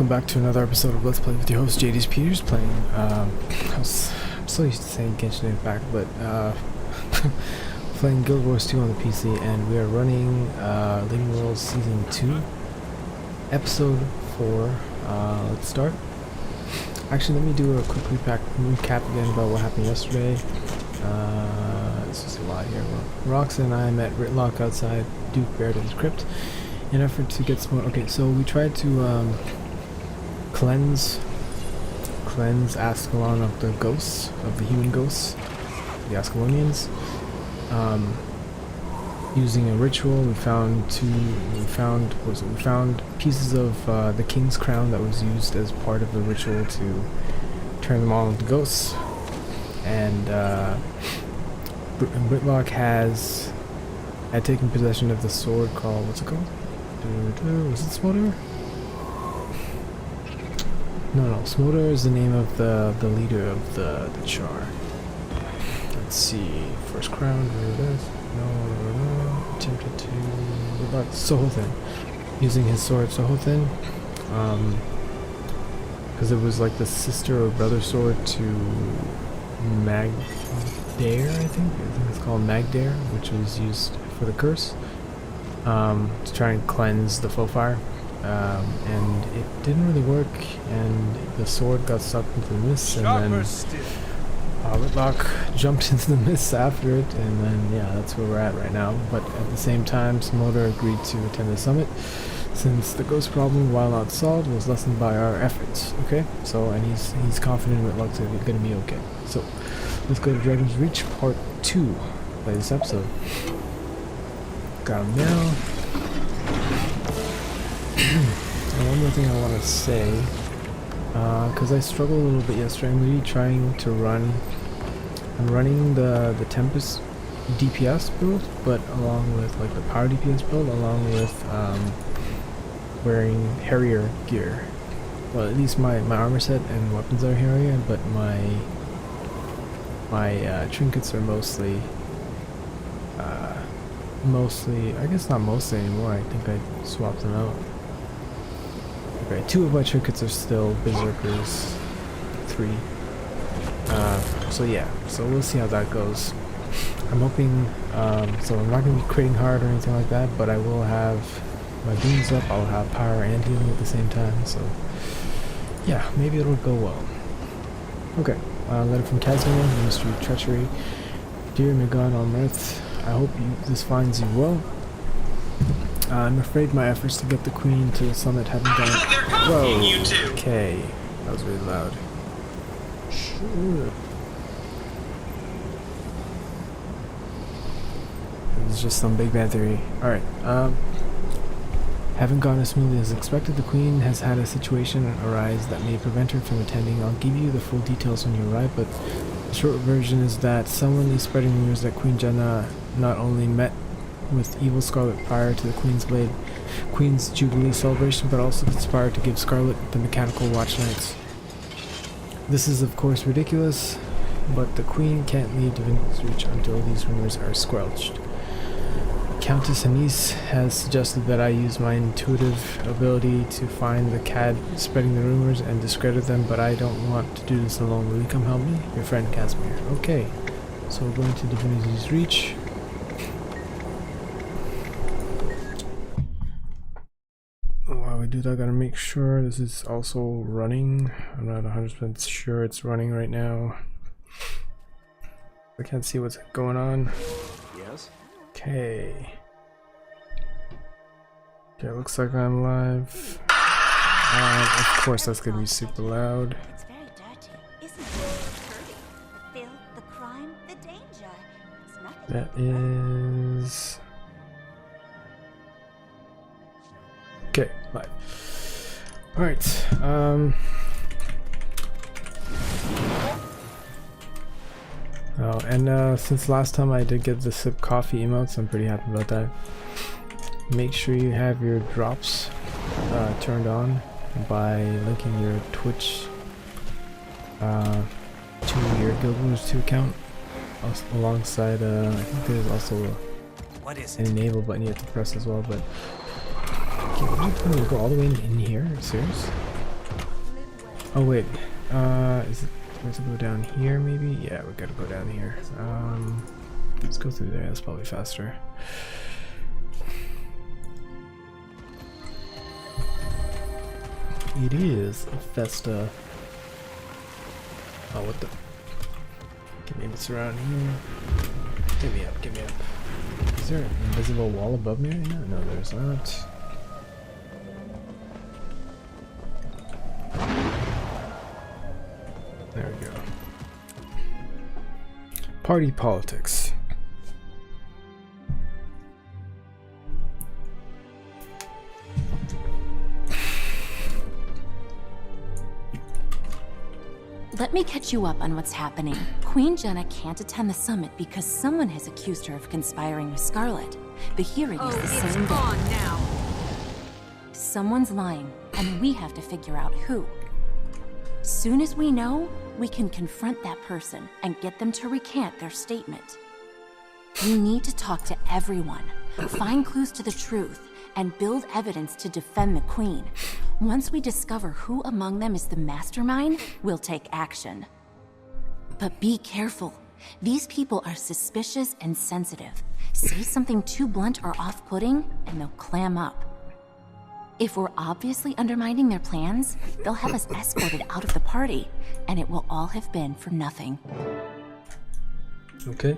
back to another episode of Let's Play with your host JD's Peters playing I'm so used to saying Genshin Impact, but playing Guild Wars 2 on the PC, and we are running Living Worlds Season 2 Episode 4. Let's start. Actually, let me do a quick recap again about what happened yesterday. This is a lot here. Well, Rox and I met Ritlock outside Duke Baradin's crypt in an effort to get some. Okay, so we tried to cleanse Ascalon of the ghosts, of the human ghosts, the Ascalonians, using a ritual. We found pieces of the king's crown that was used as part of the ritual to turn them all into ghosts, and Whitlock had taken possession of the sword called, what's it called? Was it Smolder? No, Smolder is the name of the leader of the Char. Let's see, first crown, where it is. No, attempted to Whitlock Sohothin, using his sword Sohothin, because it was like the sister or brother sword to Magdare, I think it's called Magdare, which was used for the curse, to try and cleanse the foe fire, and it didn't really work, and the sword got sucked into the mist, and then Whitlock jumped into the mist after it, and then yeah, that's where we're at right now. But at the same time, Smolder agreed to attend the summit, since the ghost problem, while not solved, was lessened by our efforts. Okay, so, and he's confident Whitlock's gonna be okay. So let's go to Dragon's Reach Part 2 by this episode. Got him now. And one more thing I want to say, because I struggled a little bit yesterday, I'm really trying to I'm running the Tempest DPS build, but along with like the power DPS build, along with wearing Harrier gear. Well, at least my armor set and weapons are Harrier, but my trinkets are mostly, I guess not mostly anymore, I think I swapped them out. Okay, 2 of my trinkets are still Berserkers, 3. So yeah, so we'll see how that goes. I'm hoping, so I'm not going to be critting hard or anything like that, but I will have my beams up, I'll have power and healing at the same time, so yeah, maybe it'll go well. Okay, letter from Casimir, Ministry of Treachery. Dear Megan on Earth, I hope this finds you well. I'm afraid my efforts to get the Queen to the summit haven't gone. Whoa, okay, that was really loud. Sure. It's just some Big Bang Theory. Alright, haven't gone as smoothly as expected. The Queen has had a situation arise that may prevent her from attending. I'll give you the full details when you arrive, but the short version is that someone is spreading rumors that Queen Jenna not only met with evil Scarlet prior to the Queen's Jubilee celebration, but also conspired to give Scarlet the mechanical watch nights. This is of course ridiculous, but the Queen can't leave Divinity's Reach until these rumors are squelched. Countess Anise has suggested that I use my intuitive ability to find the cad spreading the rumors and discredit them, but I don't want to do this alone. Will you come help me? Your friend Casimir. Okay, so we're going to Divinity's Reach. While we do that, I gotta make sure this is also running. I'm not 100% sure it's running right now. I can't see what's going on. Yes? Okay. Okay, looks like I'm live. Of course that's gonna be super loud. It's very dirty, isn't it? Dirty. The filth, the crime, the danger. It's nothing. That is... Okay, live. Alright, oh, and since last time I did get the sip coffee emotes, I'm pretty happy about that. Make sure you have your drops turned on by linking your Twitch to your Guild Wars 2 account, alongside I think there's also an enable button you have to press as well, but okay, what are you telling me to go all the way in here? Serious? Oh wait, is it? We have to go down here, maybe? Yeah, we gotta go down here. Let's go through there. That's probably faster. It is a Festa. Oh, what the? Okay, maybe it's around here. Get me up, get me up. Is there an invisible wall above me right now? No, there's not. There we go. Party politics. Let me catch you up on what's happening. Queen Jenna can't attend the summit because someone has accused her of conspiring with Scarlet. The hearing is the same day. On now. Someone's lying, and we have to figure out who. Soon as we know, we can confront that person and get them to recant their statement. We need to talk to everyone, find clues to the truth, and build evidence to defend the Queen. Once we discover who among them is the mastermind, we'll take action. But be careful. These people are suspicious and sensitive. Say something too blunt or off-putting, and they'll clam up. If we're obviously undermining their plans, they'll have us escorted out of the party, and it will all have been for nothing. Okay.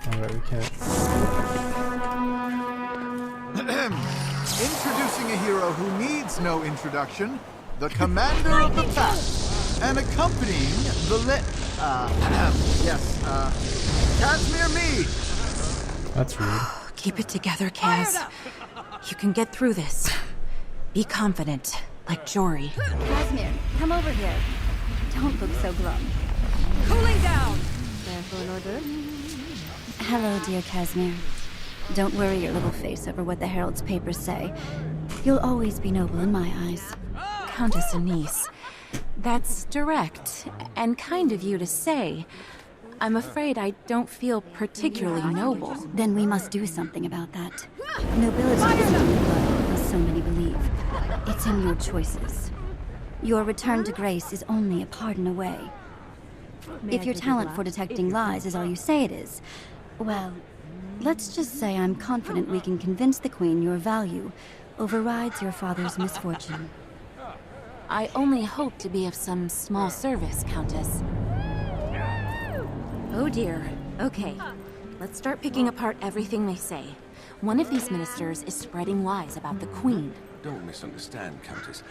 Alright, we can't. Introducing a hero who needs no introduction, the commander of the pack, and accompanying the Casimir Mead. That's rude. Keep it together, Kaz. You can get through this. Be confident, like Jory. Casimir, come over here. Don't look so glum. Cooling down. There for an order? Hello, dear Casimir. Don't worry your little face over what the Herald's papers say. You'll always be noble in my eyes. Countess Anise. That's direct and kind of you to say. I'm afraid I don't feel particularly noble. Then we must do something about that. Nobility isn't in your blood, as so many believe. It's in your choices. Your return to grace is only a pardon away. If your talent for detecting lies is all you say it is, well, let's just say I'm confident we can convince the Queen your value overrides your father's misfortune. I only hope to be of some small service, Countess. Oh dear. Okay. Let's start picking apart everything they say. One of these ministers is spreading lies about the Queen. Don't misunderstand, Countess.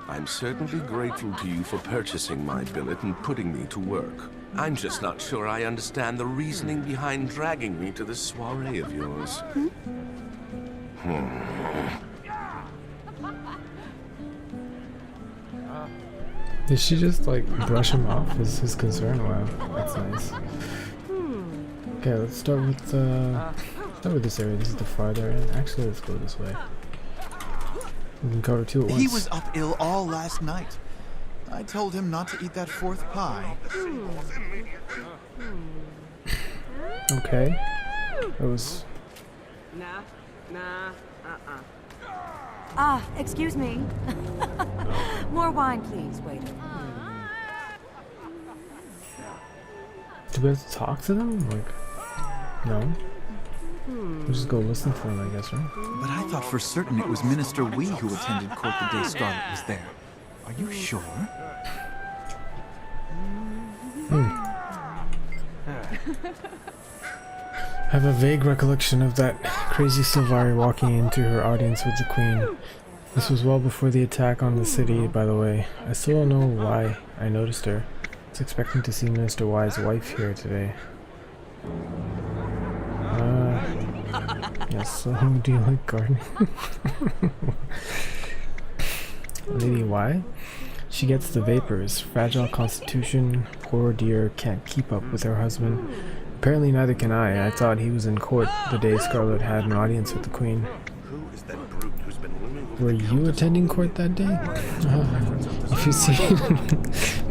I'm certainly grateful to you for purchasing my billet and putting me to work. I'm just not sure I understand the reasoning behind dragging me to this soiree of yours. Did she just like brush him off? Is his concern? Wow, that's nice. Okay, let's start with this area. This is the farther end. Actually, let's go this way. We can cover two at once. He was up ill all last night. I told him not to eat that fourth pie. Okay. That was. Ah, excuse me. More wine, please, waiter. Do we have to talk to them? Like, no. We'll just go listen to them, I guess, right? But I thought for certain it was Minister Wee who attended court the day Scarlet was there. Are you sure? I have a vague recollection of that crazy Sylvari walking into her audience with the Queen. This was well before the attack on the city, by the way. I still don't know why I noticed her. I was expecting to see Minister Y's wife here today. Yes, so do you like gardening? Lady Y? She gets the vapors. Fragile constitution. Poor dear can't keep up with her husband. Apparently neither can I. I thought he was in court the day Scarlet had an audience with the Queen. Were you attending court that day? If you've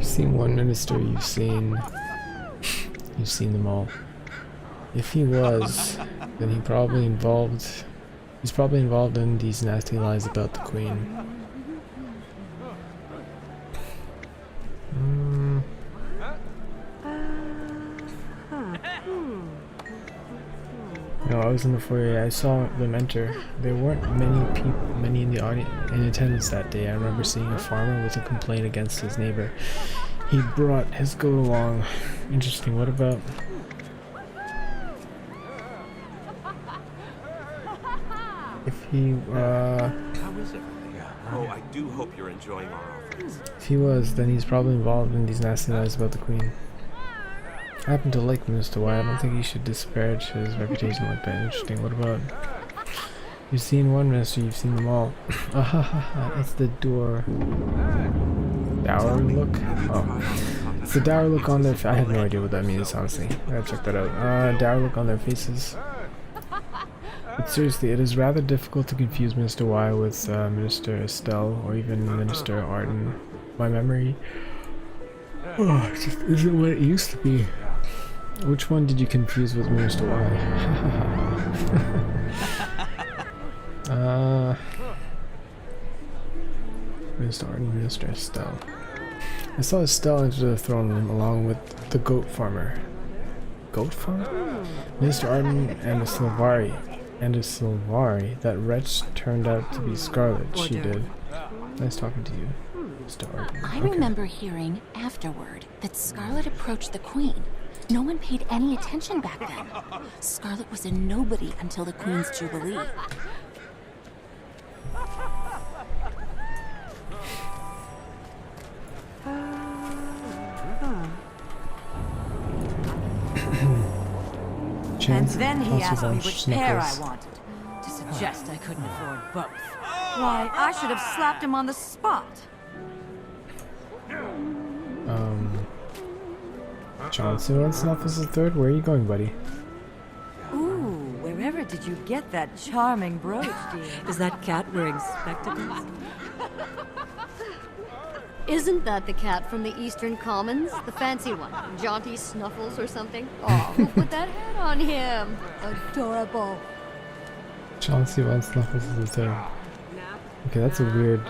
seen one minister, you've seen them all. If he was, then he's probably involved in these nasty lies about the Queen. No, I was in the foyer. I saw them enter. There weren't many in the audience in attendance that day. I remember seeing a farmer with a complaint against his neighbor. He brought his goat along. Interesting. What about? If he, How is everything? Oh, I do hope you're enjoying our offerings. if he was, then he's probably involved in these nasty lies about the Queen. I happen to like Mr. Y. I don't think he should disparage his reputation like that. Interesting. What about? You've seen one minister, you've seen them all. It's the dour look? Oh. It's the dour look on their I have no idea what that means, honestly. I gotta check that out. Dour look on their faces. But seriously, it is rather difficult to confuse Mr. Y with Minister Estelle or even Minister Arden. My memory it just isn't what it used to be. Which one did you confuse with Minister Y? Minister Arden, Minister Estelle. I saw Estelle enter the throne room along with the goat farmer. Goat farmer? Minister Arden and a Silvari. That wretch turned out to be Scarlet. She did. Nice talking to you, Mr. Arden. I remember hearing afterward that Scarlet approached the Queen. No one paid any attention back then. Scarlet was a nobody until the Queen's Jubilee. And then he asked me which pair I wanted, to suggest I couldn't afford both. Why, I should have slapped him on the spot. Johnson wants Snuffles the third? Where are you going, buddy? Ooh, wherever did you get that charming brooch, dear? Is that cat wearing spectacles? Isn't that the cat from the Eastern Commons? The fancy one? Jaunty Snuffles or something? Oh, who put that hat on him? Adorable. Chauncey wants Snuffles the third. Okay, that's a weird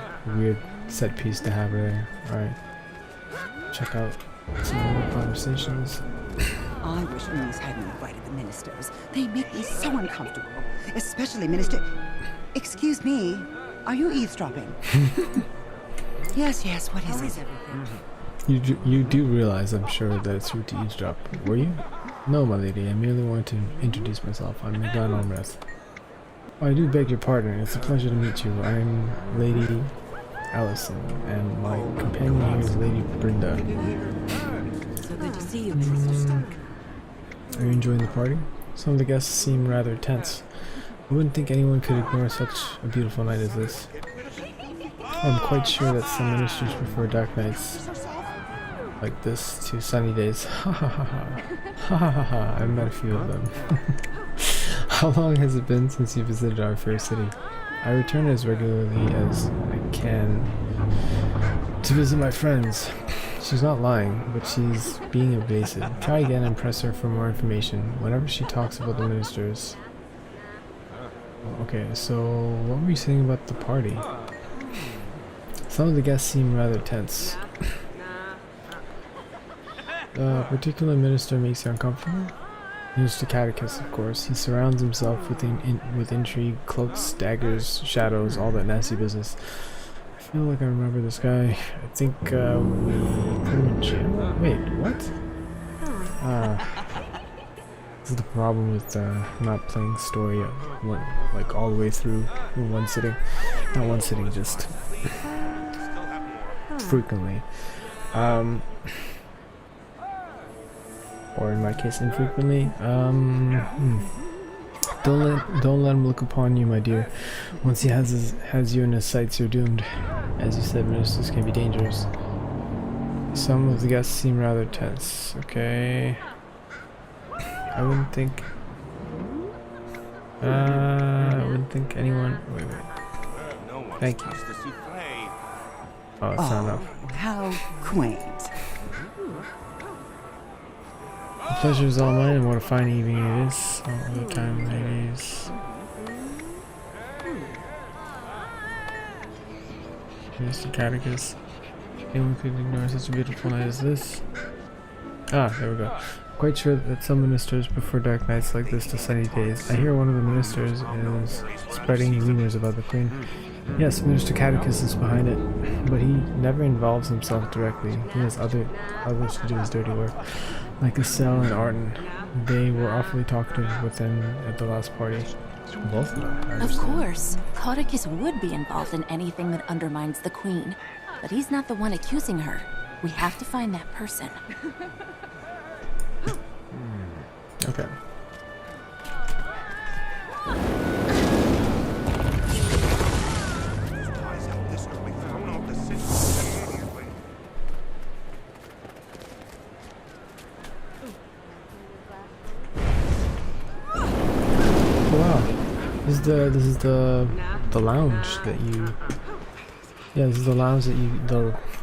set piece to have there. Alright. Check out some more conversations. I wish Moose hadn't invited the ministers. They make me so uncomfortable. Especially Minister... Excuse me, are you eavesdropping? Yes, what is it? You do realize, I'm sure, that it's rude to eavesdrop. Were you? No, my lady. I merely wanted to introduce myself. I'm Megan Omreth. Oh, I do beg your pardon. It's a pleasure to meet you. I'm Lady Allison, and my companion here is Lady Brenda. So good to see you, Mr. Are you enjoying the party? Some of the guests seem rather tense. I wouldn't think anyone could ignore such a beautiful night as this. I'm quite sure that some ministers prefer dark nights like this to sunny days. Ha ha ha ha. Ha ha ha ha. I've met a few of them. How long has it been since you visited our fair city? I return as regularly as I can to visit my friends. She's not lying, but she's being evasive. Try again and press her for more information whenever she talks about the ministers. Okay, so what were you saying about the party? Some of the guests seem rather tense. The particular minister makes you uncomfortable? Minister Catechus, of course. He surrounds himself with intrigue, cloaks, daggers, shadows, all that nasty business. I feel like I remember this guy. I think we put him in jail. Wait, what? This is the problem with not playing story like all the way through in one sitting. Not one sitting, just frequently. Or in my case, infrequently. Don't let him look upon you, my dear. Once he has you in his sights, you're doomed. As you said, ministers can be dangerous. Some of the guests seem rather tense. Okay. I wouldn't think anyone. Wait. Thank you. Oh, it's not enough. How quaint. The pleasure is all mine, and what a fine evening it is. All the time, ladies. Mr. Catechus. Anyone could ignore such a beautiful night as this. Ah, there we go. Quite sure that some ministers prefer dark nights like this to sunny days. I hear one of the ministers is spreading rumors about the Queen. Yes, Minister Catechus is behind it, but he never involves himself directly. He has others to do his dirty work, like Estelle and Arden. They were awfully talkative with him at the last party. Both of them. Of course, Catechus would be involved in anything that undermines the Queen, but he's not the one accusing her. We have to find that person. Okay. This is the lounge that you. Yeah, this is the lounge that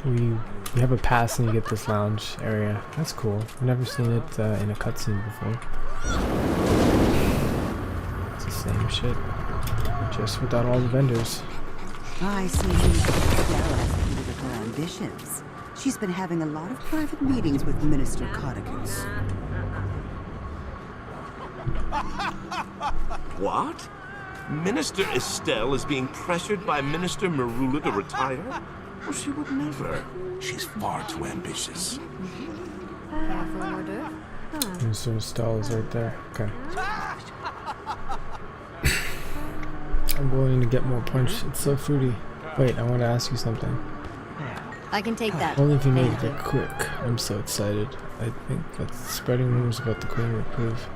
where you have a pass and you get this lounge area. That's cool. I've never seen it in a cutscene before. It's the same shit, just without all the vendors. I see Stella has political ambitions. She's been having a lot of private meetings with Minister Catechus. What? Minister Estelle is being pressured by Minister Marula to retire? Well, she would never. She's far too ambitious. Minister Estelle is right there. Okay. I'm willing to get more punch. It's so fruity. Wait, I want to ask you something. I can take that. Only if you make it quick. I'm so excited. I think that spreading rumors about the Queen will prove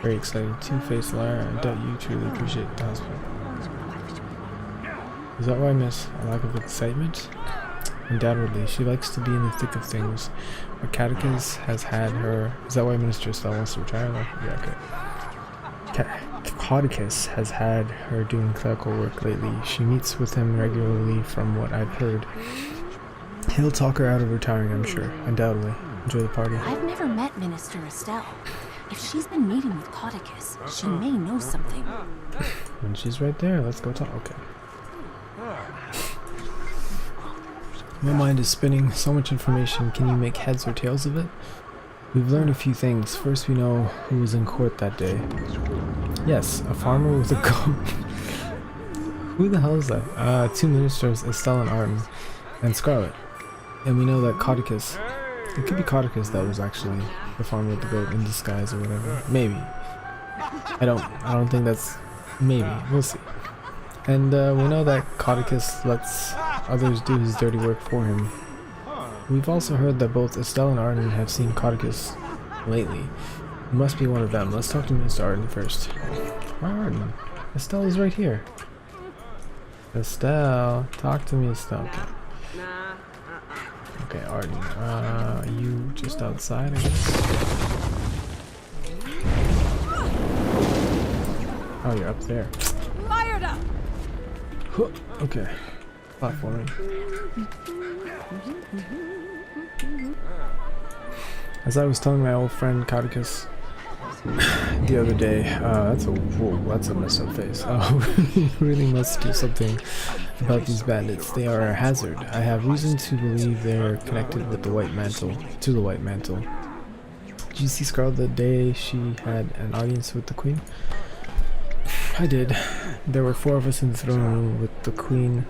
very exciting. Two-faced liar. I doubt you truly appreciate the hospital. Is that why I miss a lack of excitement? Undoubtedly, she likes to be in the thick of things. But Catechus has had her. Is that why Minister Estelle wants to retire? Yeah, okay. Catechus has had her doing clerical work lately. She meets with him regularly, from what I've heard. He'll talk her out of retiring, I'm sure. Undoubtedly. Enjoy the party. I've never met Minister Estelle. If she's been meeting with Catechus, she may know something. When she's right there, let's go talk. Okay. My mind is spinning. So much information. Can you make heads or tails of it? We've learned a few things. First, we know who was in court that day. Yes, a farmer with a goat. Who the hell is that? Two ministers, Estelle and Arden, and Scarlet. And we know that Catechus. It could be Catechus that was actually the farmer with the goat in disguise or whatever. Maybe. I don't think that's. Maybe. We'll see. And we know that Catechus lets others do his dirty work for him. We've also heard that both Estelle and Arden have seen Catechus lately. It must be one of them. Let's talk to Mr. Arden first. Why Arden? Estelle is right here. Estelle, talk to me, Estelle. Okay, Arden. Are you just outside, I guess? Oh, you're up there. Fired up. Okay. Platforming. As I was telling my old friend Catechus the other day, that's a messed up face. We really must do something about these bandits. They are a hazard. I have reason to believe they're connected with the White Mantle, to the White Mantle. Did you see Scarlet the day she had an audience with the Queen? I did. There were 4 of us in the throne room with the Queen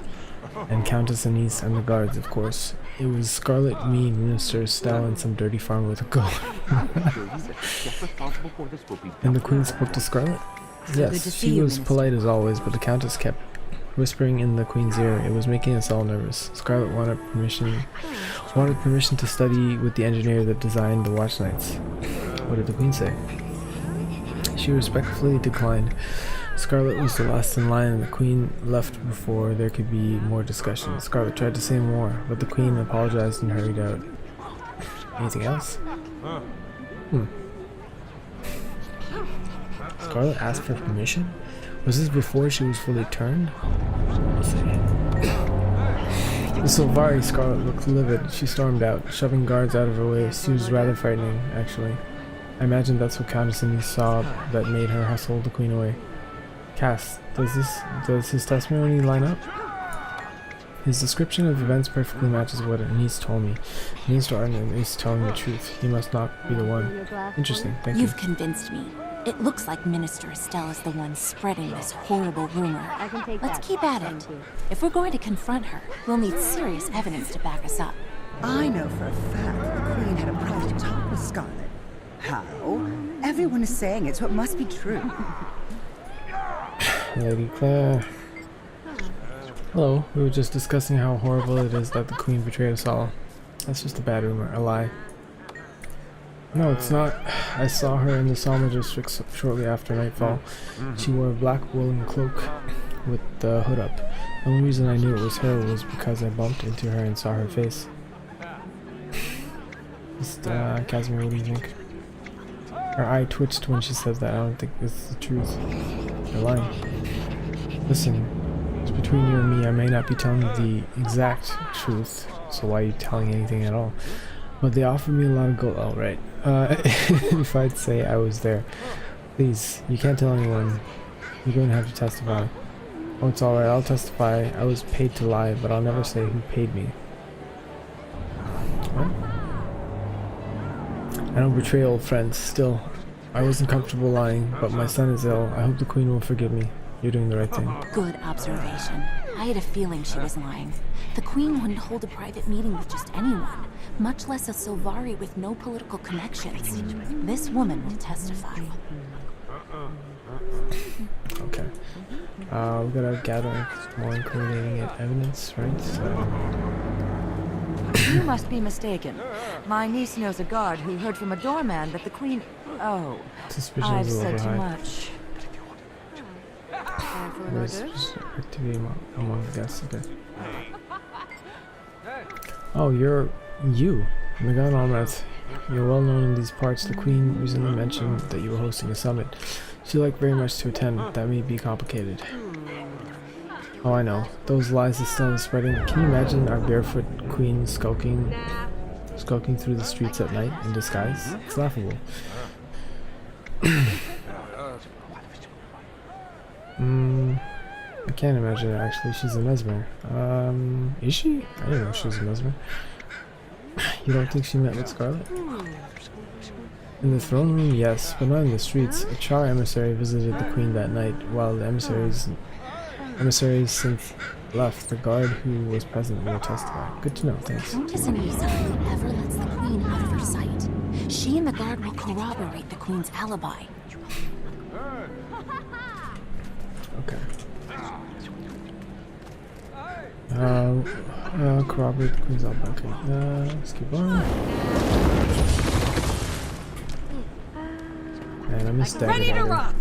and Countess Anise and the guards, of course. It was Scarlet, me, Minister Estelle, and some dirty farmer with a goat. And the Queen spoke to Scarlet? Yes, she was polite as always, but the Countess kept whispering in the Queen's ear. It was making us all nervous. Scarlet wanted permission to study with the engineer that designed the watch nights. What did the Queen say? She respectfully declined. Scarlet was the last in line and the Queen left before there could be more discussion. Scarlet tried to say more, but the Queen apologized and hurried out. Anything else? Scarlet asked for permission? Was this before she was fully turned? Let's see. The Sylvari Scarlet looked livid. She stormed out, shoving guards out of her way. She was rather frightening, actually. I imagine that's what Countess Anise saw that made her hustle the Queen away. Cass, does his testimony line up? His description of events perfectly matches what Anise told me. Minister Arden is telling the truth. He must not be the one. Interesting, thank you. You've convinced me. It looks like Minister Estelle is the one spreading this horrible rumor. Let's keep at it. If we're going to confront her, we'll need serious evidence to back us up. I know for a fact that the Queen had a private talk with Scarlet. How? Everyone is saying it, so it must be true. Lady Claire. Hello, we were just discussing how horrible it is that the Queen betrayed us all. That's just a bad rumor, a lie. No, it's not. I saw her in the Salma district shortly after nightfall. She wore a black woolen cloak with the hood up. The only reason I knew it was her was because I bumped into her and saw her face. Casimir, what do you think? Her eye twitched when she said that. I don't think this is the truth. You're lying. Listen, it's between you and me. I may not be telling you the exact truth, so why are you telling anything at all? But they offered me a lot of gold. Oh, right. If I'd say I was there. Please, you can't tell anyone. You're going to have to testify. Oh, it's alright, I'll testify. I was paid to lie, but I'll never say who paid me. What? I don't betray old friends. Still, I wasn't comfortable lying, but my son is ill. I hope the Queen will forgive me. You're doing the right thing. Good observation. I had a feeling she was lying. The Queen wouldn't hold a private meeting with just anyone, much less a Silvari with no political connections. This woman will testify. Okay. We gotta gather more incriminating evidence, right? So... You must be mistaken. My niece knows a guard who heard from a doorman that the Queen... Oh, I've said too much. Activity among the guests, okay. Oh, you're you. Megan Almeth. You're well known in these parts. The Queen recently mentioned that you were hosting a summit. She'd like very much to attend. That may be complicated. Oh, I know. Those lies are still spreading. Can you imagine our barefoot Queen skulking through the streets at night in disguise? It's laughable. I can't imagine it, actually. She's a mesmer. Is she? I didn't know she was a mesmer. You don't think she met with Scarlet? In the throne room, yes, but not in the streets. A Char emissary visited the Queen that night. While the emissaries since left, the guard who was present will testify. Good to know, thanks. Countess Anisa only ever lets the Queen out of her sight. She and the guard will corroborate the Queen's alibi. Okay. Corroborate the Queen's alibi. Okay. Let's keep on. And I missed that. Ready to rock!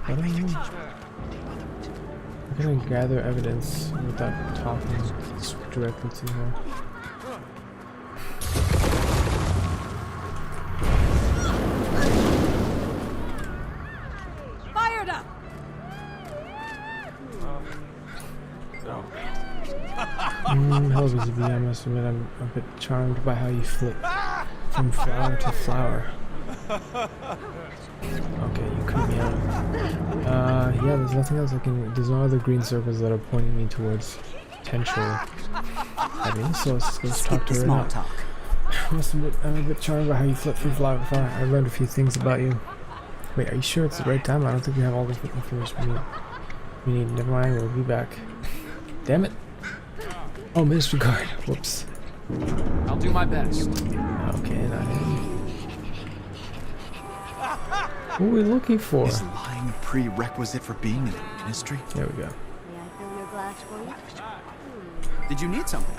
I'm gonna gather evidence without talking directly to her. Fired up! Hello, Busy Bee. I must admit I'm a bit charmed by how you flit from flower to flower. Okay, you creep me out. Yeah, there's nothing else I can... There's no other green circles that are pointing me towards potential evidence, so let's talk to her now. I must admit, I'm a bit charmed by how you flit from flower to flower. I learned a few things about you. Wait, are you sure it's the right time? I don't think we have all the information we need. Never mind, we'll be back. Damn it. Oh, Ministry Guard. Whoops. I'll do my best. Okay, not him. What are we looking for? Is lying a prerequisite for being in the ministry? There we go. May I fill your glass for you? Did you need something?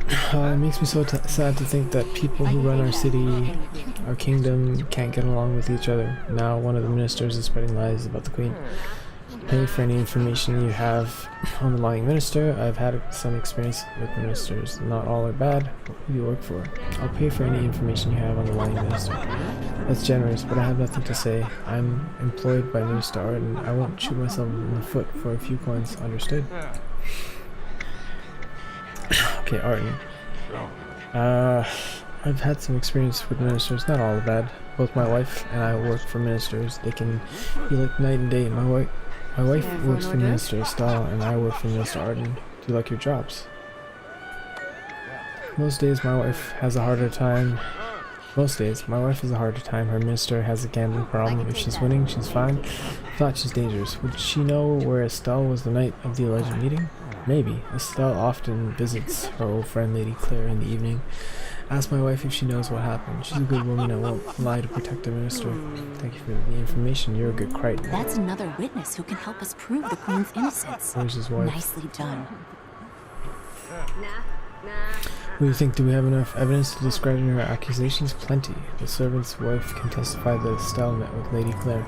It makes me so sad to think that people who run our city, our kingdom, can't get along with each other. Now one of the ministers is spreading lies about the Queen. Pay for any information you have on the lying minister. I've had some experience with ministers. Not all are bad. Who do you work for? I'll pay for any information you have on the lying minister. That's generous, but I have nothing to say. I'm employed by Minister Arden. I won't shoot myself in the foot for a few coins. Understood? Okay, Arden. I've had some experience with ministers, not all bad. Both my wife and I work for ministers. They can be like night and day. My wife works for Minister Estelle, and I work for Minister Arden. Do you like your jobs? Most days my wife has a harder time. Her minister has a gambling problem. If she's winning, she's fine. If not, she's dangerous. Would she know where Estelle was the night of the alleged meeting? Maybe. Estelle often visits her old friend Lady Claire in the evening. Ask my wife if she knows what happened. She's a good woman and won't lie to protect the minister. Thank you for the information. You're a good Crichton. That's another witness who can help us prove the Queen's innocence. Where's his wife? Nicely done. What do you think? Do we have enough evidence to discredit her accusations? Plenty. The servant's wife can testify that Estelle met with Lady Claire.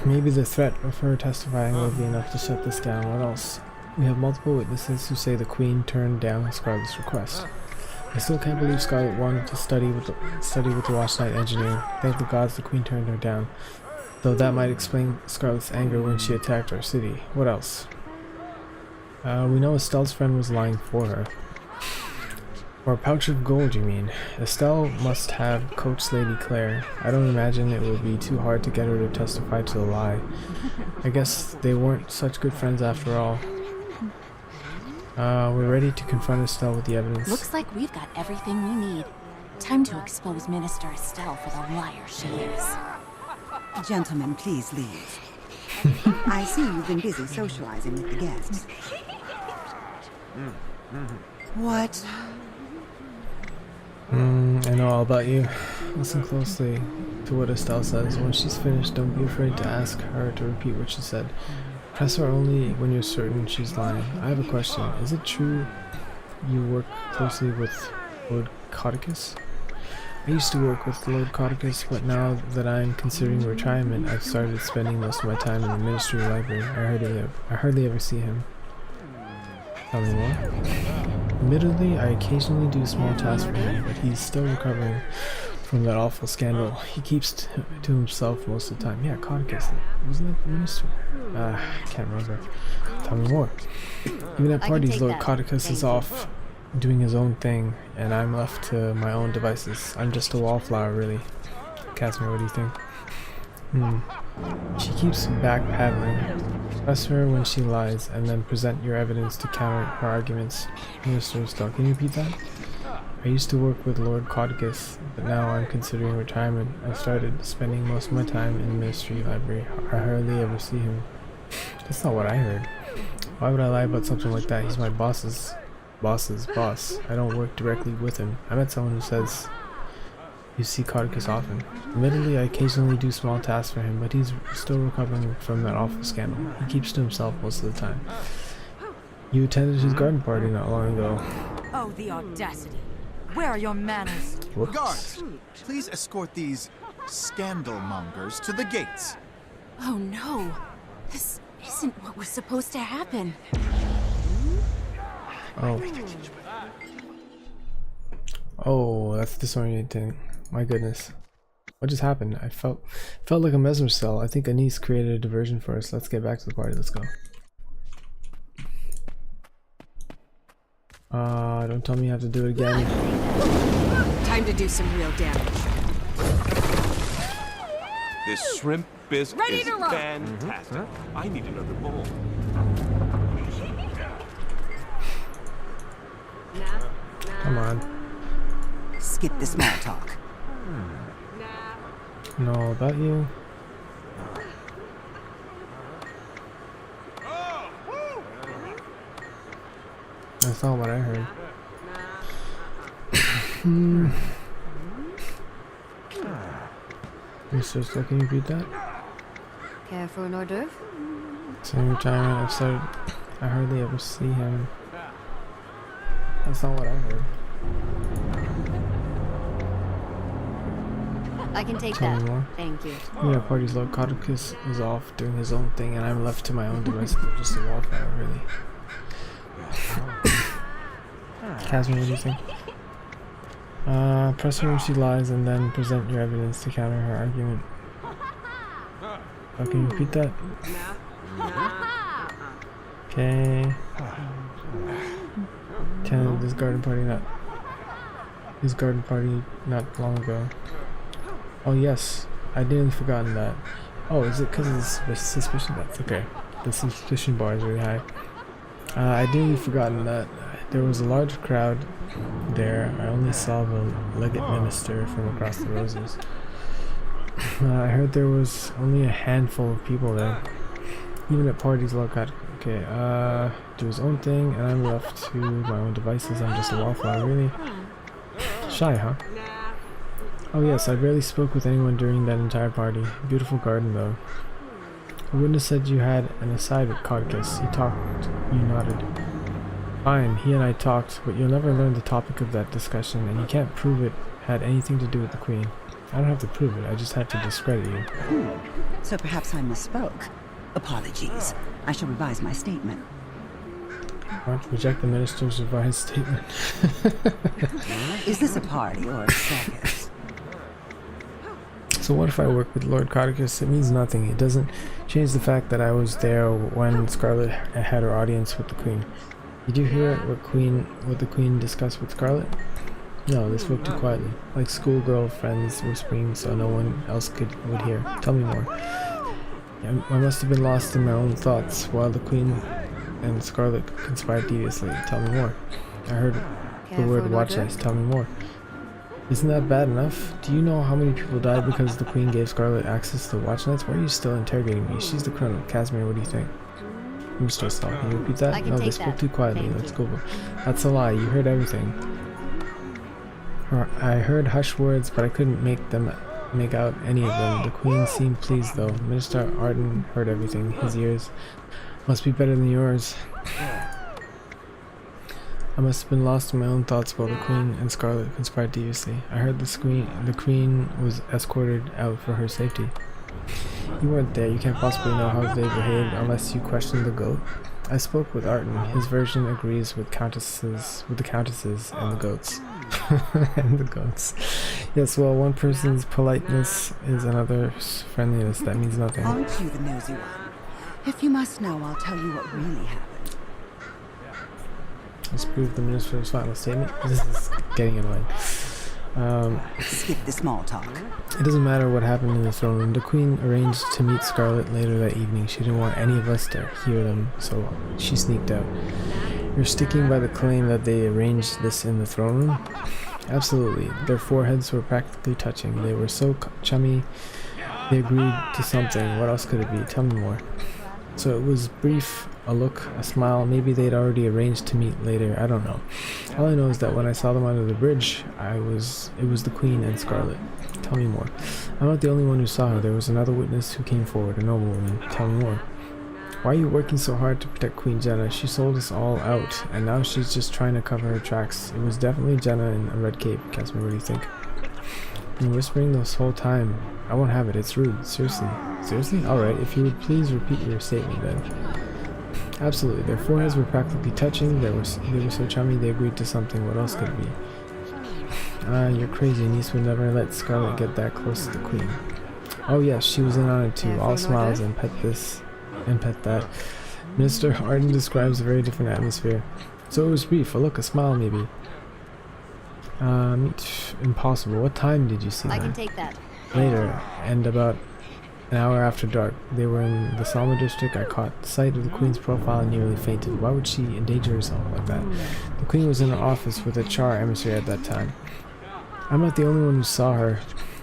Maybe the threat of her testifying will be enough to shut this down. What else? We have multiple witnesses who say the Queen turned down Scarlet's request. I still can't believe Scarlet wanted to study with the Watch Night engineer. Thank the gods the Queen turned her down. Though that might explain Scarlet's anger when she attacked our city. What else? We know Estelle's friend was lying for her. For a pouch of gold, you mean? Estelle must have coached Lady Claire. I don't imagine it would be too hard to get her to testify to the lie. I guess they weren't such good friends after all. We're ready to confront Estelle with the evidence. Looks like we've got everything we need. Time to expose Minister Estelle for the liar she is. Gentlemen, please leave. I see you've been busy socializing with the guests. What? I know all about you. Listen closely to what Estelle says. When she's finished, don't be afraid to ask her to repeat what she said. Press her only when you're certain she's lying. I have a question. Is it true you work closely with Lord Codicus? I used to work with Lord Codicus, but now that I'm considering retirement, I've started spending most of my time in the Ministry Library. I hardly ever see him. Tell me more. Admittedly, I occasionally do small tasks for him, but he's still recovering from that awful scandal. He keeps to himself most of the time. Yeah, Codicus. Wasn't it the minister? I can't remember. Tell me more. Even at parties, Lord Codicus is off doing his own thing, and I'm left to my own devices. I'm just a wallflower, really. Casimir, what do you think? She keeps back paddling. Press her when she lies, and then present your evidence to counter her arguments. Minister Estelle, can you repeat that? I used to work with Lord Codicus, but now I'm considering retirement. I've started spending most of my time in the Ministry Library. I hardly ever see him. That's not what I heard. Why would I lie about something like that? He's my boss's boss. I don't work directly with him. I met someone who says you see Codicus often. Admittedly, I occasionally do small tasks for him, but he's still recovering from that awful scandal. He keeps to himself most of the time. You attended his garden party not long ago. Oh, the audacity. Where are your manners? Whoops. Guards, please escort these scandal mongers to the gates. Oh no. This isn't what was supposed to happen. Oh, that's disorienting. My goodness. What just happened? I felt like a mesmer cell. I think Anise created a diversion for us. Let's get back to the party. Let's go. Don't tell me you have to do it again. Time to do some real damage. This shrimp bisque is fantastic. I need another bowl. Come on. Skip the small talk. Know all about you. That's not what I heard. Mr. Still, can you repeat that? Care for an hors d'oeuvre? Same retirement, I've started. I hardly ever see him. That's not what I heard. I can take Tell that. me more. Thank you. Yeah, parties Lord Codicus is off doing his own thing, and I'm left to my own devices. I'm just a wallflower, really. Casimir, what do you think? Press her when she lies, and then present your evidence to counter her argument. Oh, can you repeat that? Okay. Attended this garden party not. his garden party not long ago. Oh yes, I'd nearly forgotten that. Oh, is it because of the suspicion? That's okay. The suspicion bar is really high. I'd nearly forgotten that. There was a large crowd there. I only saw the legate minister from across the roses. I heard there was only a handful of people there. Even at parties, Lord got okay. Do his own thing, and I'm left to my own devices. I'm just a wallflower, really. Shy, huh? Oh yes, I barely spoke with anyone during that entire party. Beautiful garden, though. A witness said you had an aside with Codicus. He talked. You nodded. Fine, he and I talked, but you'll never learn the topic of that discussion, and you can't prove it had anything to do with the Queen. I don't have to prove it, I just have to discredit you. So perhaps I misspoke. Apologies. I shall revise my statement. Reject the minister's revised statement. Is this a party or a circus? So what if I work with Lord Codicus? It means nothing. It doesn't change the fact that I was there when Scarlet had her audience with the Queen. Did you hear what the Queen discussed with Scarlet? No, they spoke too quietly, like schoolgirl friends whispering so no one else would hear. Tell me more. I must have been lost in my own thoughts while the Queen and Scarlet conspired deviously. Tell me more. I heard the word watch nights. Tell me more. Isn't that bad enough? Do you know how many people died because the Queen gave Scarlet access to watch nights? Why are you still interrogating me? She's the criminal. Casimir, what do you think? I'm still stop. Can you repeat that? No, they spoke too quietly. Let's go. That's a lie. You heard everything. I heard hushed words, but I couldn't make out any of them. The Queen seemed pleased, though. Minister Arden heard everything. His ears must be better than yours. I must have been lost in my own thoughts while the Queen and Scarlet conspired deviously. I heard the Queen was escorted out for her safety. You weren't there. You can't possibly know how they behaved unless you questioned the goat. I spoke with Arden. His version agrees with the countesses and the goats. And the goats. Yes, well, one person's politeness is another's friendliness. That means nothing. Aren't you the nosy one? If you must know, I'll tell you what really happened. Let's prove the minister's final statement. This is getting annoying. Skip the small talk. It doesn't matter what happened in the throne room. The Queen arranged to meet Scarlet later that evening. She didn't want any of us to hear them, so she sneaked out. You're sticking by the claim that they arranged this in the throne room? Absolutely. Their foreheads were practically touching. They were so chummy. They agreed to something. What else could it be? Tell me more. So it was brief, a look, a smile. Maybe they'd already arranged to meet later. I don't know. All I know is that when I saw them under the bridge, it was the Queen and Scarlet. Tell me more. I'm not the only one who saw her. There was another witness who came forward, a noblewoman. Tell me more. Why are you working so hard to protect Queen Jenna? She sold us all out, and now she's just trying to cover her tracks. It was definitely Jenna in a red cape. Casimir, what do you think? Been whispering this whole time. I won't have it. It's rude. Seriously. Seriously? Alright, if you would please repeat your statement then. Absolutely. Their foreheads were practically touching. They were so chummy they agreed to something. What else could it be? You're crazy. Niece would never let Scarlet get that close to the Queen. Oh yes, she was in on it too. All smiles and pet this and pet that. Minister Arden describes a very different atmosphere. So it was brief. A look, a smile maybe. Impossible. What time did you see them? I can take that. Later, and about an hour after dark. They were in the Salma district. I caught sight of the Queen's profile and nearly fainted. Why would she endanger herself like that? The Queen was in her office with a Char emissary at that time. I'm not the only one who saw her.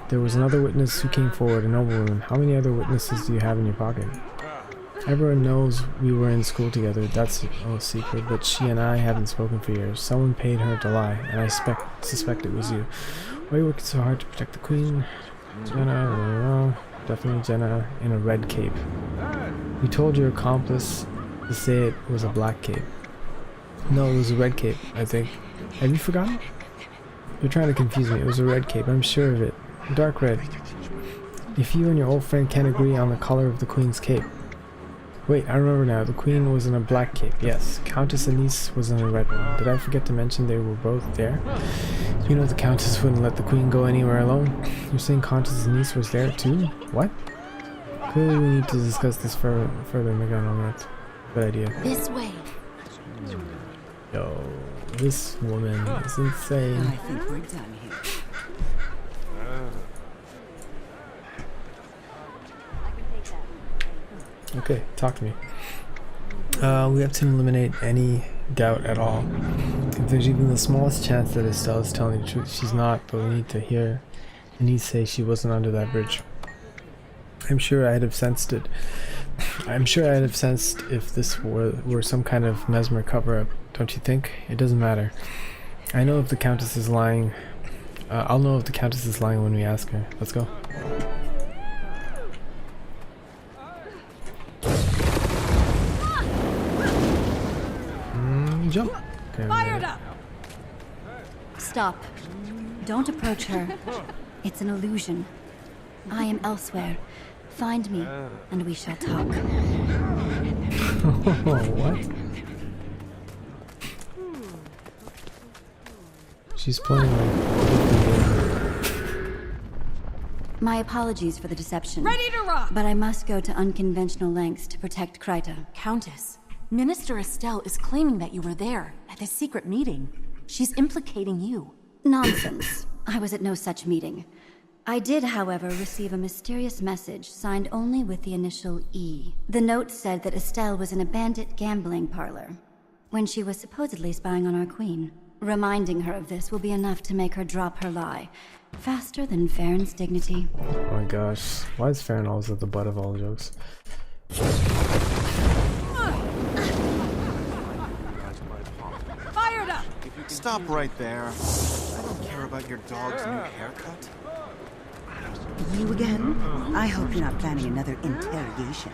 There was another witness who came forward, a noblewoman. How many other witnesses do you have in your pocket? Everyone knows we were in school together. That's a secret, but she and I haven't spoken for years. Someone paid her to lie, and I suspect it was you. Why are you working so hard to protect the Queen? Jenna, I don't know. Definitely Jenna in a red cape. You told your accomplice to say it was a black cape. No, it was a red cape, I think. Have you forgotten? You're trying to confuse me. It was a red cape, I'm sure of it. Dark red. If you and your old friend can't agree on the color of the Queen's cape. Wait, I remember now. The Queen was in a black cape. Yes. Countess Anise was in a red one. Did I forget to mention they were both there? You know the Countess wouldn't let the Queen go anywhere alone. You're saying Countess Anise was there too? What? Clearly we need to discuss this further, Megan on Earth. Good idea. This way. Yo, this woman is insane. I think we're done here. Okay, talk to me. We have to eliminate any doubt at all. If there's even the smallest chance that Estelle is telling the truth, she's not, but we need to hear Anise say she wasn't under that bridge. I'm sure I'd have sensed it. I'm sure I'd have sensed if this were some kind of mesmer cover-up, don't you think? It doesn't matter. I know if the Countess is lying. I'll know if the Countess is lying when we ask her. Let's go. Jump. Okay, Fired up! Stop. Don't approach her. It's an illusion. I am elsewhere. Find me, and we shall talk. What? She's playing like... My apologies for the deception. Ready to rock! But I must go to unconventional lengths to protect Kryta. Countess, Minister Estelle is claiming that you were there at this secret meeting. She's implicating you. Nonsense. I was at no such meeting. I did, however, receive a mysterious message signed only with the initial E. The note said that Estelle was in a bandit gambling parlor when she was supposedly spying on our queen. Reminding her of this will be enough to make her drop her lie. Faster than Farron's dignity. Oh my gosh. Why is Farron always at the butt of all the jokes? Fired up! Stop right there. I don't care about your dog's new haircut. You again? I hope you're not planning another interrogation.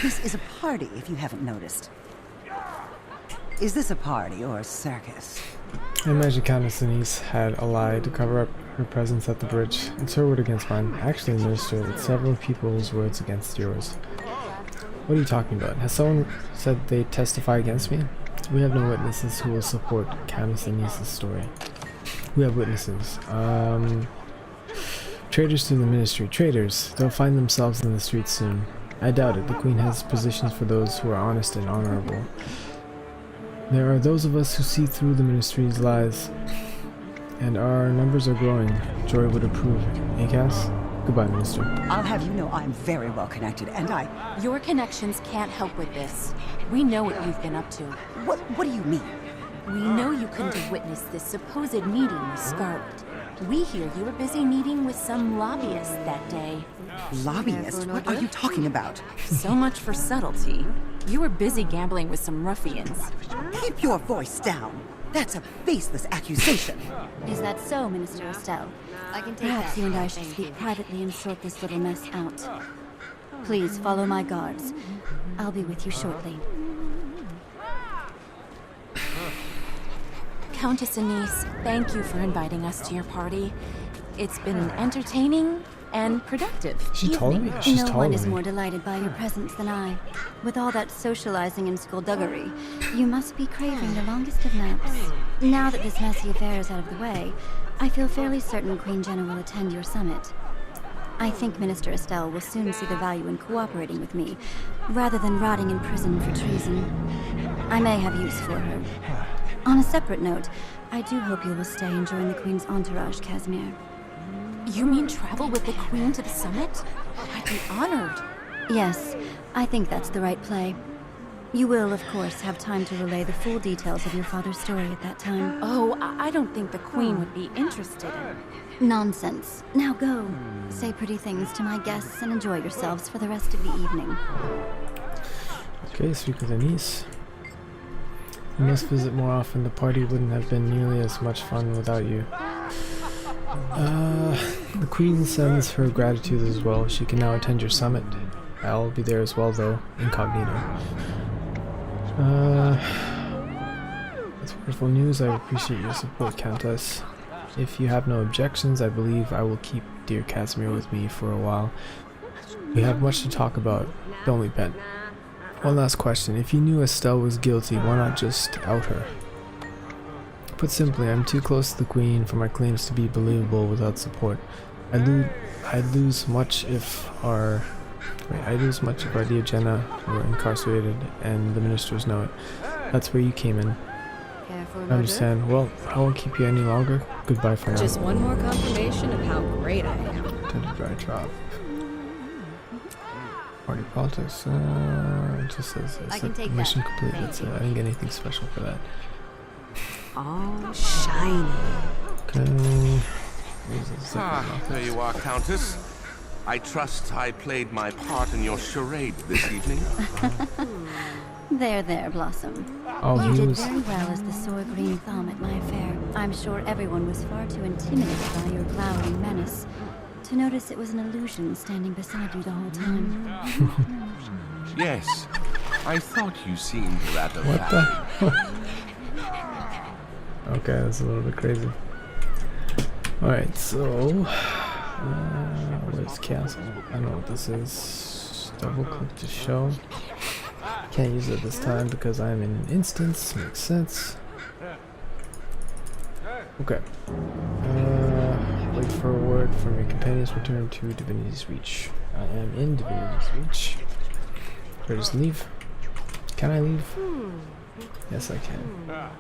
This is a party, if you haven't noticed. Is this a party or a circus? I imagine Countess Anise had a lie to cover up her presence at the bridge. It's her word against mine. Actually, Minister, it's several people's words against yours. What are you talking about? Has someone said they testify against me? We have no witnesses who will support Countess Anise's story. We have witnesses. Traitors to the Ministry. Traitors. They'll find themselves in the streets soon. I doubt it. The Queen has positions for those who are honest and honorable. There are those of us who see through the Ministry's lies. And our numbers are growing. Joy would approve. Eh, Cass? Goodbye, Minister. I'll have you know I'm very well connected, and Your connections can't help with this. We know what you've been up to. What do you mean? We know you couldn't have witnessed this supposed meeting with Scarlet. We hear you were busy meeting with some lobbyists that day. Lobbyists? What are you talking about? So much for subtlety. You were busy gambling with some ruffians. Keep your voice down. That's a baseless accusation. Is that so, Minister Estelle? I can take Perhaps that. you and I should speak privately and sort this little mess out. Please follow my guards. I'll be with you shortly. Countess Anise, thank you for inviting us to your party. It's been entertaining and productive. She's taller than me. She's No taller one than is me. more delighted by your presence than I. With all that socializing and skullduggery, you must be craving the longest of naps. Now that this messy affair is out of the way, I feel fairly certain Queen Jenna will attend your summit. I think Minister Estelle will soon see the value in cooperating with me, rather than rotting in prison for treason. I may have use for her. On a separate note, I do hope you will stay and join the Queen's entourage, Casimir. You mean travel with the Queen to the summit? I'd be honored. Yes, I think that's the right play. You will, of course, have time to relay the full details of your father's story at that time. Oh, I don't think the Queen would be interested in... Nonsense. Now go. Say pretty things to my guests and enjoy yourselves for the rest of the evening. Okay, speak with Anise. You must visit more often. The party wouldn't have been nearly as much fun without you. The Queen sends her gratitude as well. She can now attend your summit. I'll be there as well, though, incognito. That's wonderful news. I appreciate your support, Countess. If you have no objections, I believe I will keep dear Casimir with me for a while. We have much to talk about, don't we, Ben? One last question. If you knew Estelle was guilty, why not just out her? Put simply, I'm too close to the Queen for my claims to be believable without support. I'd lose much if our dear Jenna were incarcerated and the ministers know it. That's where you came in. Care for a I murder? understand. Well, I won't keep you any longer. Goodbye for now. Just one more confirmation of how great I am. Tend to dry drop. Party politics. It just says I can take mission that. complete. Thank That's it. you. I didn't get anything special for that. All shiny. Okay. There you are, Countess. I trust I played my part in your charade this evening. There, Blossom. Oh, You he did was. very well as the sour green thumb at my affair. I'm sure everyone was far too intimidated by your glowering menace to notice it was an illusion standing beside you the whole time. Yes, I thought you seemed rather What bad. the? Okay, that's a little bit crazy. Alright, so. Where's castle? I don't know what this is. Double click to show. Can't use it this time because I'm in an instance. Makes sense. Okay. Wait for a word from your companions. Return to Divinity's Reach. I am in Divinity's Reach. Or just leave. Can I leave? Yes, I can.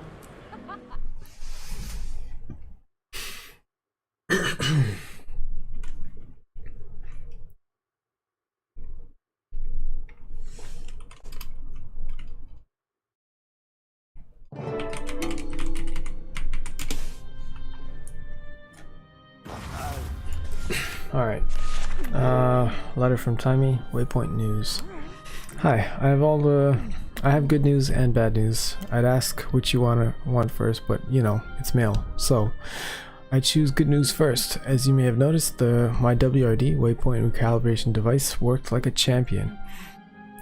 Alright. Letter from Timmy, Waypoint News. Hi, I have good news and bad news. I'd ask which you want first, but you know, it's mail. So, I choose good news first. As you may have noticed, my WRD, Waypoint Recalibration device, worked like a champion.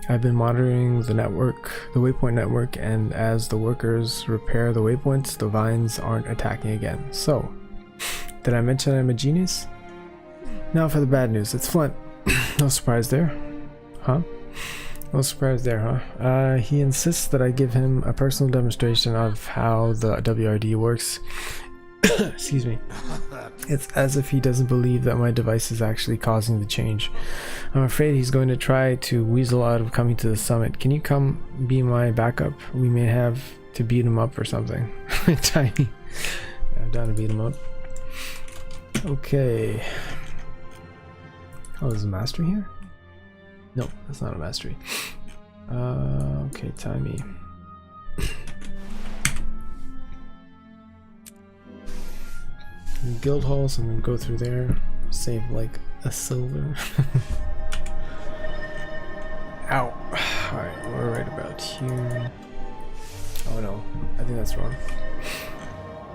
I've been monitoring the Waypoint network, and as the workers repair the waypoints, the vines aren't attacking again. So, did I mention I'm a genius? Now for the bad news. It's Flint. No surprise there. Huh? No surprise there, huh? He insists that I give him a personal demonstration of how the WRD works. Excuse me. It's as if he doesn't believe that my device is actually causing the change. I'm afraid he's going to try to weasel out of coming to the summit. Can you come be my backup? We may have to beat him up or something. Tiny. Yeah, I'm down to beat him up. Okay. Oh, there's a mastery here? No, that's not a mastery. Okay, Timey. Guild hall, so I'm gonna go through there, save like a silver. Ow! Alright, we're right about here. Oh no, I think that's wrong.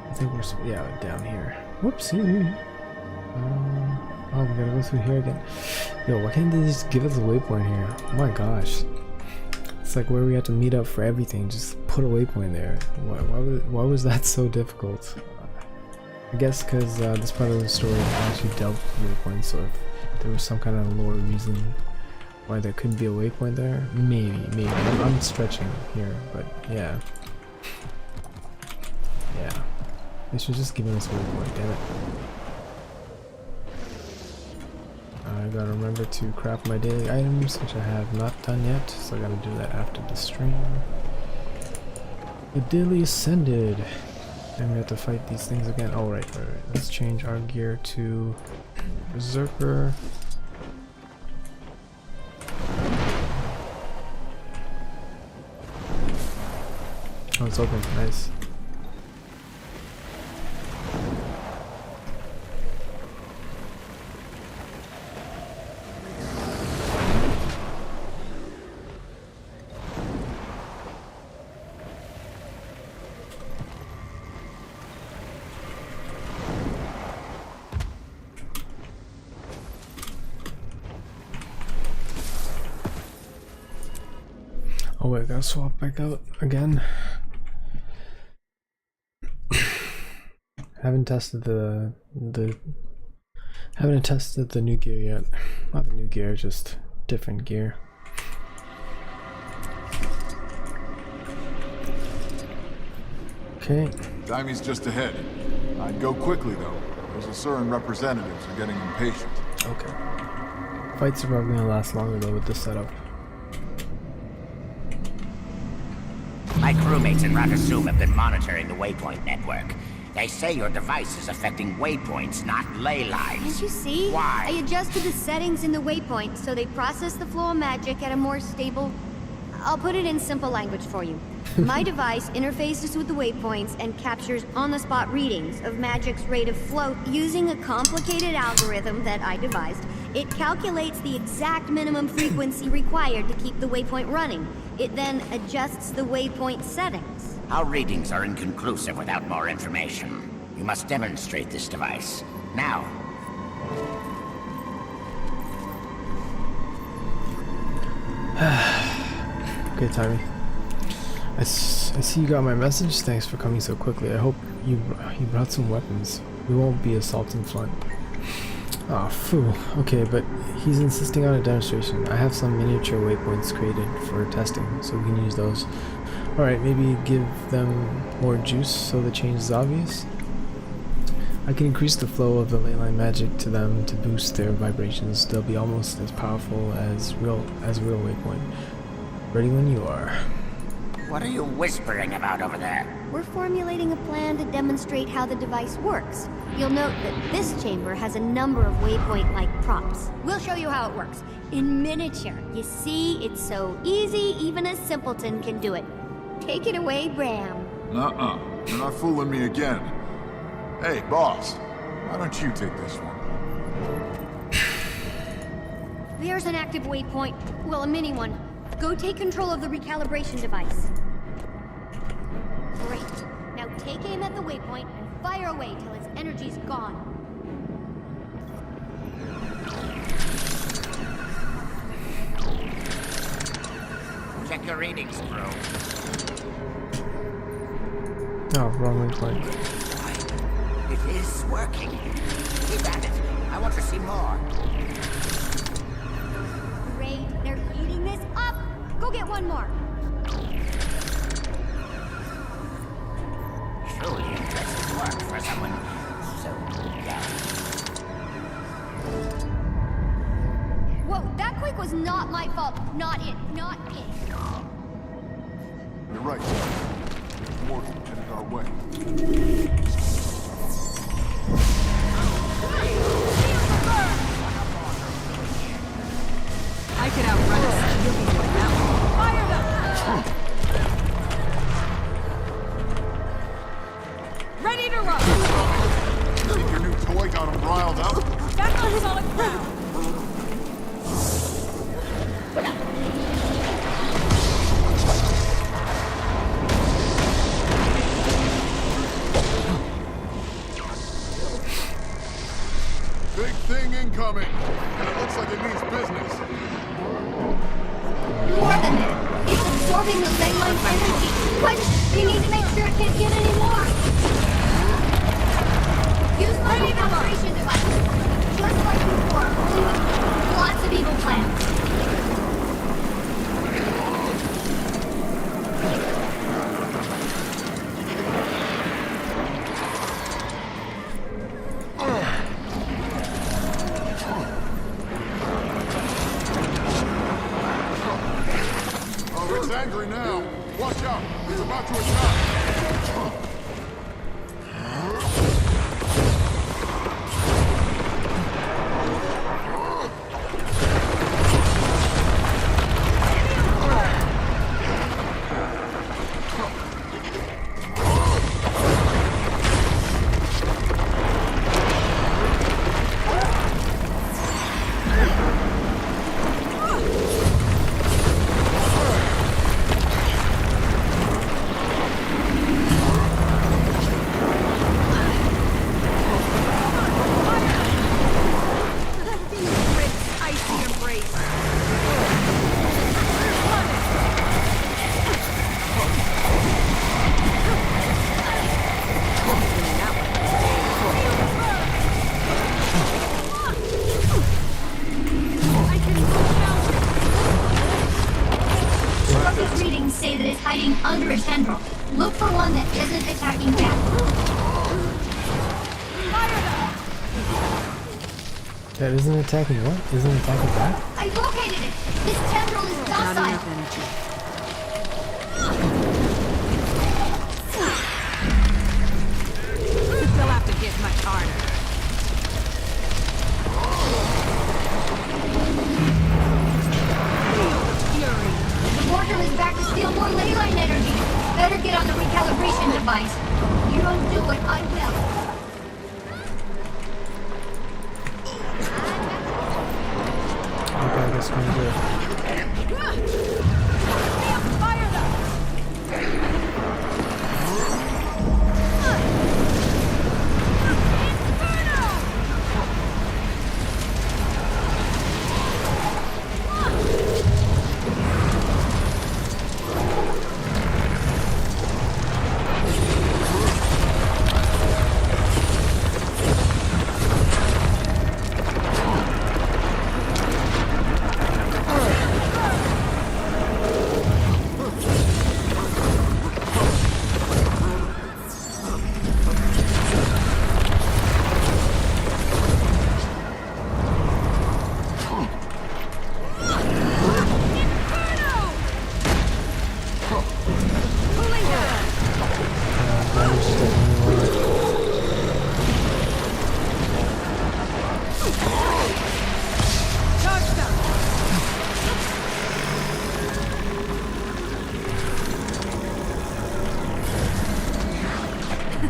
I think we're, yeah, down here. Whoopsie! Oh, we gotta go through here again. Yo, why can't they just give us a waypoint here? Oh my gosh. It's like where we have to meet up for everything, just put a waypoint there. Why was that so difficult? I guess because this part of the story actually dealt with waypoints, so if there was some kind of lore reason why there couldn't be a waypoint there, maybe. I'm stretching here, but yeah. Yeah. They should just give us a waypoint, damn it. I gotta remember to craft my daily items, which I have not done yet, so I gotta do that after the stream. The daily ascended. And we have to fight these things again. Oh, right. Let's change our gear to Berserker. Oh, it's open. Nice. Oh wait, I gotta swap back out again. Haven't tested the new gear yet. Not the new gear, just different gear. Okay. Dimey's just ahead. I'd go quickly though. Those Asuran representatives are getting impatient. Okay. Fights are probably gonna last longer though with this setup. My crewmates in Rakasum have been monitoring the waypoint network. They say your device is affecting waypoints, not ley lines. Can't you see? Why? I adjusted the settings in the waypoint so they process the flow of magic at a more stable... I'll put it in simple language for you. My device interfaces with the waypoints and captures on-the-spot readings of magic's rate of flow using a complicated algorithm that I devised. It calculates the exact minimum frequency required to keep the waypoint running. It then adjusts the waypoint settings. Our readings are inconclusive without more information. You must demonstrate this device. Now. Okay, Tommy. I see you got my message. Thanks for coming so quickly. I hope you brought some weapons. We won't be assaulting Flint. Oh, phew. Okay, but he's insisting on a demonstration. I have some miniature waypoints created for testing, so we can use those. Alright, maybe give them more juice so the change is obvious. I can increase the flow of the leyline magic to them to boost their vibrations. They'll be almost as powerful as real waypoint. Ready when you are. What are you whispering about over there? We're formulating a plan to demonstrate how the device works. You'll note that this chamber has a number of waypoint-like props. We'll show you how it works. In miniature. You see, it's so easy, even a simpleton can do it. Take it away, Bram. Nuh-uh. You're not fooling me again. Hey, boss. Why don't you take this one? There's an active waypoint. Well, a mini one. Go take control of the recalibration device. Great. Now take aim at the waypoint and fire away till its energy's gone. Check your readings, bro. Oh, wrong waypoint. It is working. Keep at it. I want to see more. Great. They're heating this up. Go get one more. Truly impressive work for someone so young. Whoa, that quake was not my fault. Not it. Not it. You're right. More headed our way. I could outrun us. You'll be doing that one. Fire them! Ready to run! Think your new toy got him riled up? Back on solid ground! Big thing incoming. And it looks like it means business. More than that. It's absorbing the leyline energy. But we need to make sure it can't get any more. Use my recalibration device. Just like before, only with lots of evil plans. It's angry now. Watch out. It's about to attack. Say that it's hiding under a tendril. Look for one that isn't attacking back. That isn't attacking what? Isn't attacking back? I located it! This tendril is docile! sacrifice. If you don't do it, I will. Okay, I guess I'm gonna do it. Fire them!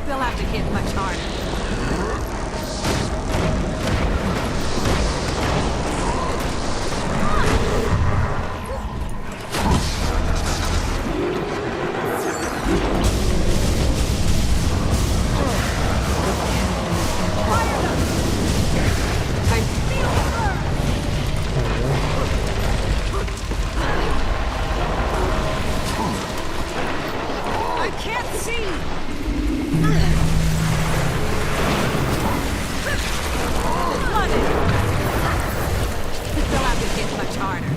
They'll have to hit much harder. I can't see! They'll have to hit much harder.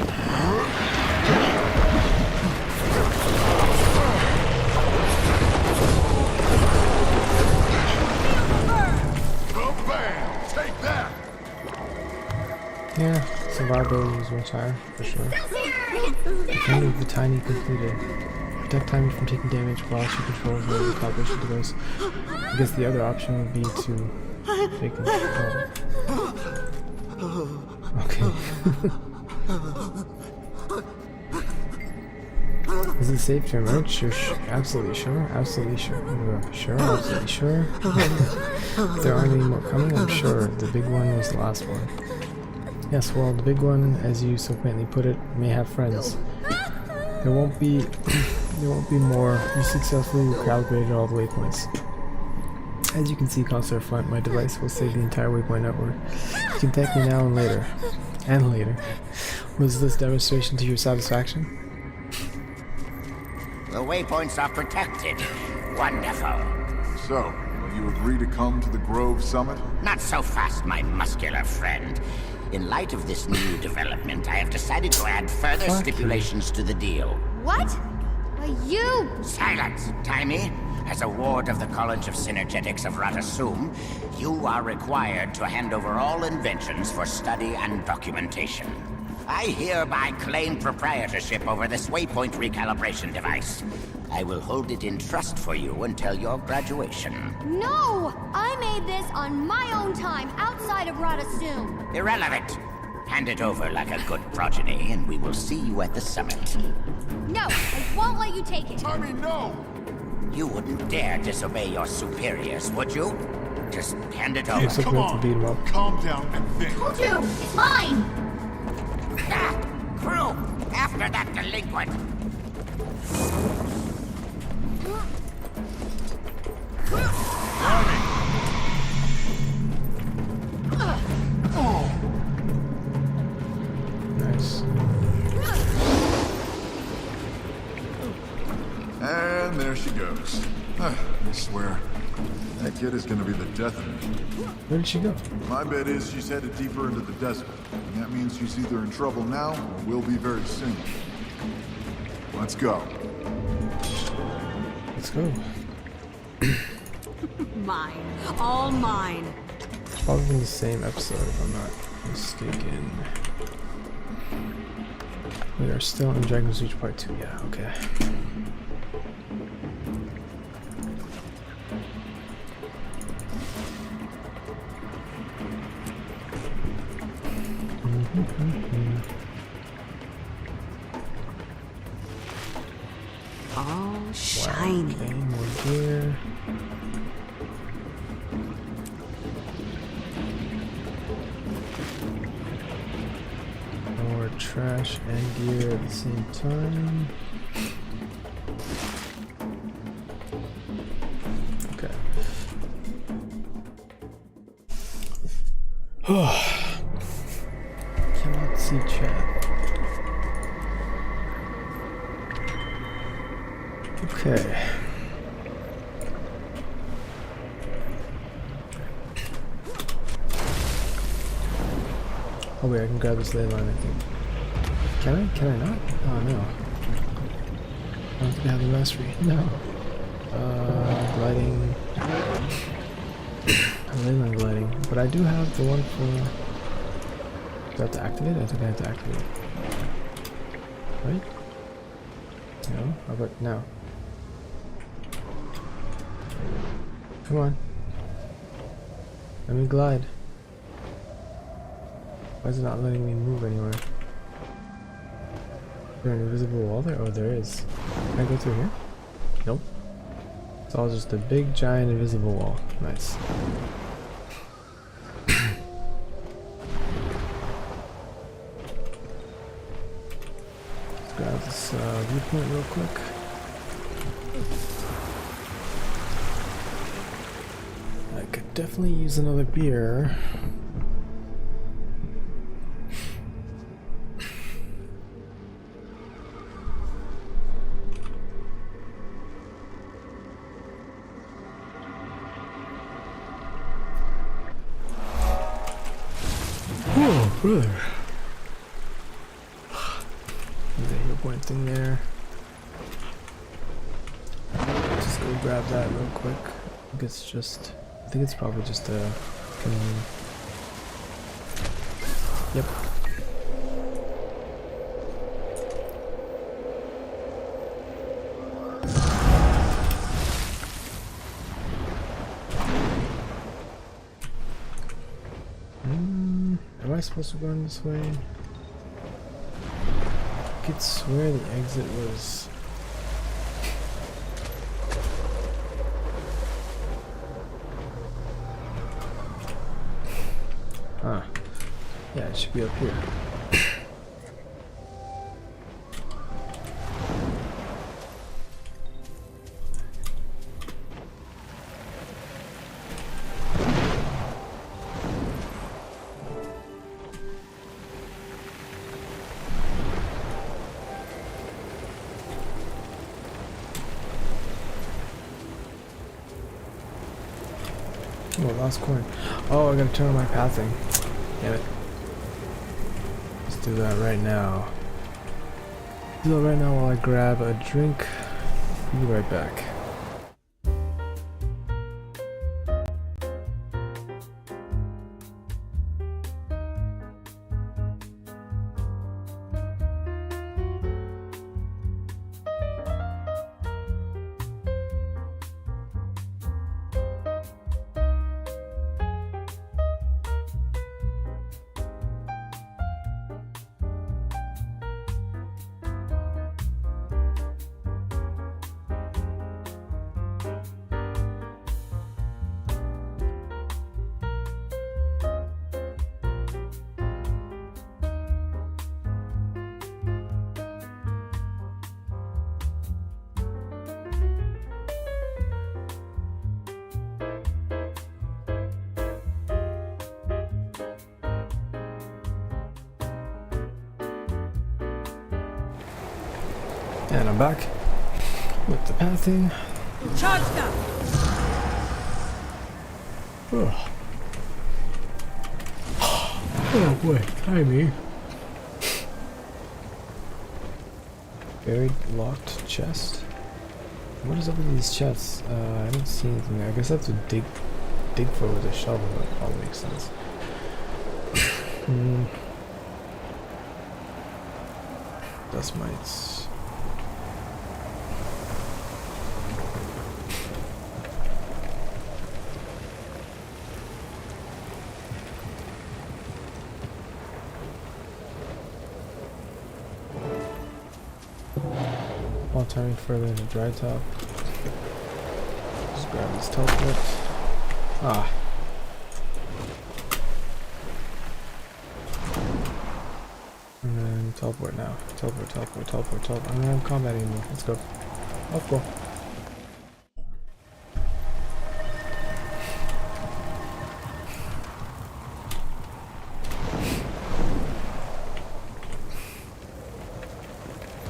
Bam! Take that! Yeah, survivability was much higher, for sure. Defend of the tiny completed. Protect Tiny from taking damage while she controls the calibration device. I guess the other option would be to fake it. Oh. Okay. Is it safe to emerge? Sure, absolutely sure. Absolutely sure. Sure, absolutely sure. If there aren't any more coming, I'm sure. The big one was the last one. Yes, well, the big one, as you so quaintly put it, may have friends. There won't be more. You successfully recalibrated all the waypoints. As you can see, Consular Front, my device will save the entire waypoint network. You can thank me now and later. And later. Was this demonstration to your satisfaction? The waypoints are protected. Wonderful. So, you agree to come to the Grove Summit? Not so fast, my muscular friend. In light of this new development, I have decided to add further stipulations to the deal. What? You... Silence, Timey. As a ward of the College of Synergetics of Ratasum, you are required to hand over all inventions for study and documentation. I hereby claim proprietorship over this waypoint recalibration device. I will hold it in trust for you until your graduation. No! I made this on my own time, outside of Ratasum. Irrelevant. Hand it over like a good progeny, and we will see you at the summit. No, I won't let you take it. Tommy, no! You wouldn't dare disobey your superiors, would you? Just hand it over. Come on, calm down and think. Told you, it's mine! Ah, crew, after that delinquent. Nice. And there she goes. I swear, that kid is gonna be the death of me. Where did she go? My bet is she's headed deeper into the desert. And that means she's either in trouble now or will be very soon. Let's go. Let's go. Mine. All mine. It's probably the same episode if I'm not mistaken. We are still in Dragon's Reach Part 2, yeah, okay. All shiny. Okay, more gear. More trash and gear at the same time. Okay. Cannot see chat. Okay. Oh wait, I can grab this ley line, I think. Can I? Can I not? Oh no. I don't think I have the mastery. No. Gliding. Ley line gliding. But I do have the one for... Do I have to activate it? I think I have to activate it. Right? No? How about now? Come on. Let me glide. Why is it not letting me move anywhere? Is there an invisible wall there? Oh, there is. Can I go through here? Nope. It's all just a big, giant, invisible wall. Nice. Let's grab this viewpoint real quick. I could definitely use another beer. Oh, brother. There's a hero point thing there. Just go grab that real quick. I think it's just... I think it's probably just a... Yep. Am I supposed to go in this way? I could swear the exit was... Huh. Yeah, it should be up here. Oh, last coin. Oh, I gotta turn on my pathing. Damn it. Let's do that right now. Do that right now while I grab a drink. Be right back. And I'm back with the pathing. Charge them! Oh, oh boy, timey. Buried locked chest. What is up with these chests? I don't see anything there. I guess I have to dig for it with a shovel. That probably makes sense. Dust mites. while turning further into dry top. Just grab this teleport. Ah. And then teleport now. Teleport. I'm not in combat anymore. Let's go. Let's go.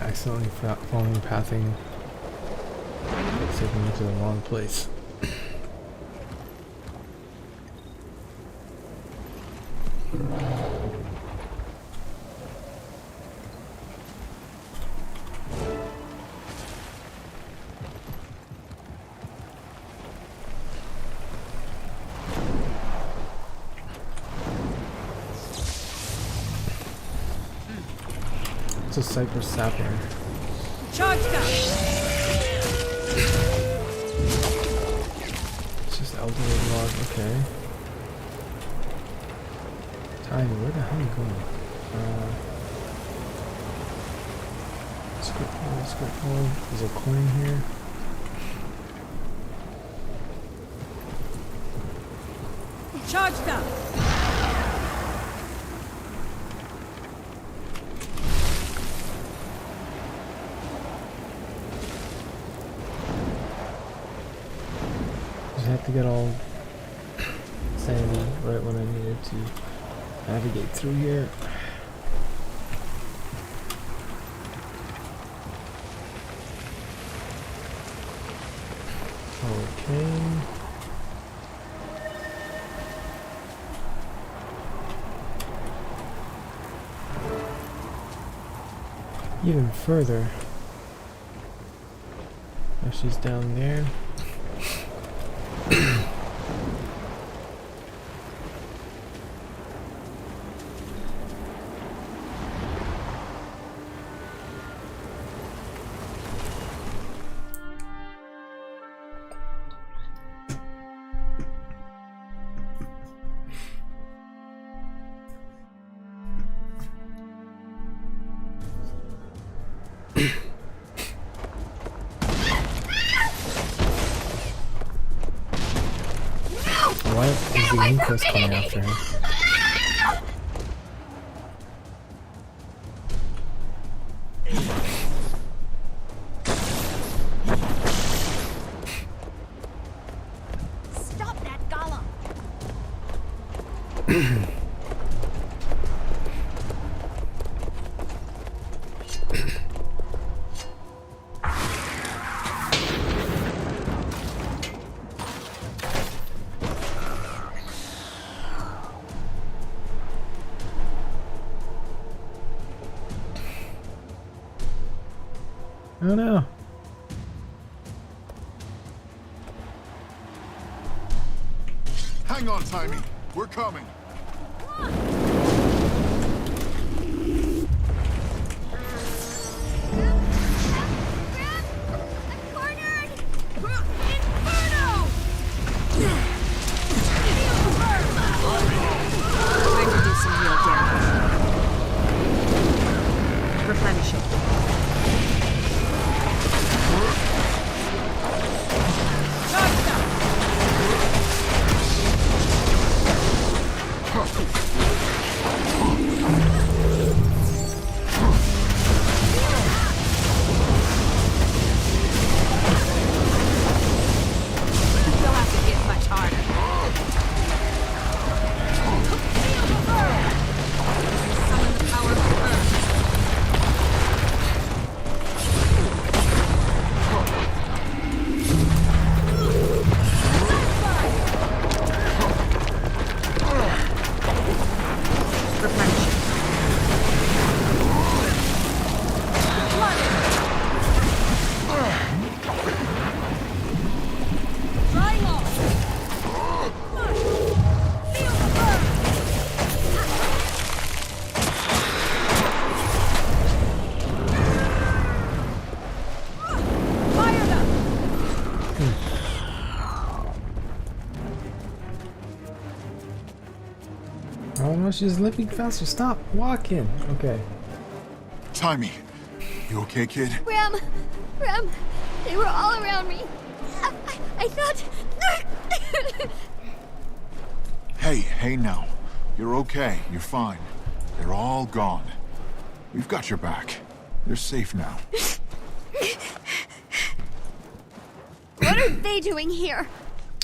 Accidentally following pathing. It's taking me to the wrong place. It's a cypress sapling. Charge down. It's just elderly log, okay. Tiny, where the hell are you going? Script hole. There's a coin here. Charge down. I have to get all sandy right when I needed to navigate through here. Okay. Even further. Now she's down there. Why is the inquest coming after him? Stop that golem! Oh no. Hang on, Timey. We're coming. Oh no, she's living faster. Stop walking. Okay. Timey, You okay, kid? Ram, they were all around me. I thought... Hey now. You're okay. You're fine. They're all gone. We've got your back. You're safe now. What are they doing here?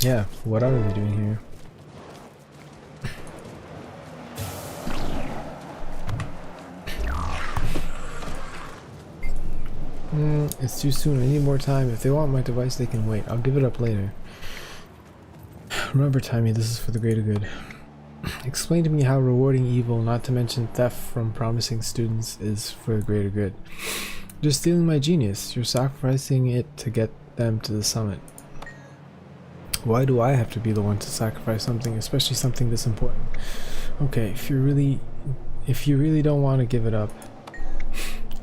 Yeah, what are they doing here? It's too soon. I need more time. If they want my device, they can wait. I'll give it up later. Remember, Timmy, this is for the greater good. Explain to me how rewarding evil, not to mention theft from promising students, is for the greater good. You're stealing my genius. You're sacrificing it to get them to the summit. Why do I have to be the one to sacrifice something, especially something this important? Okay, if you really don't want to give it up.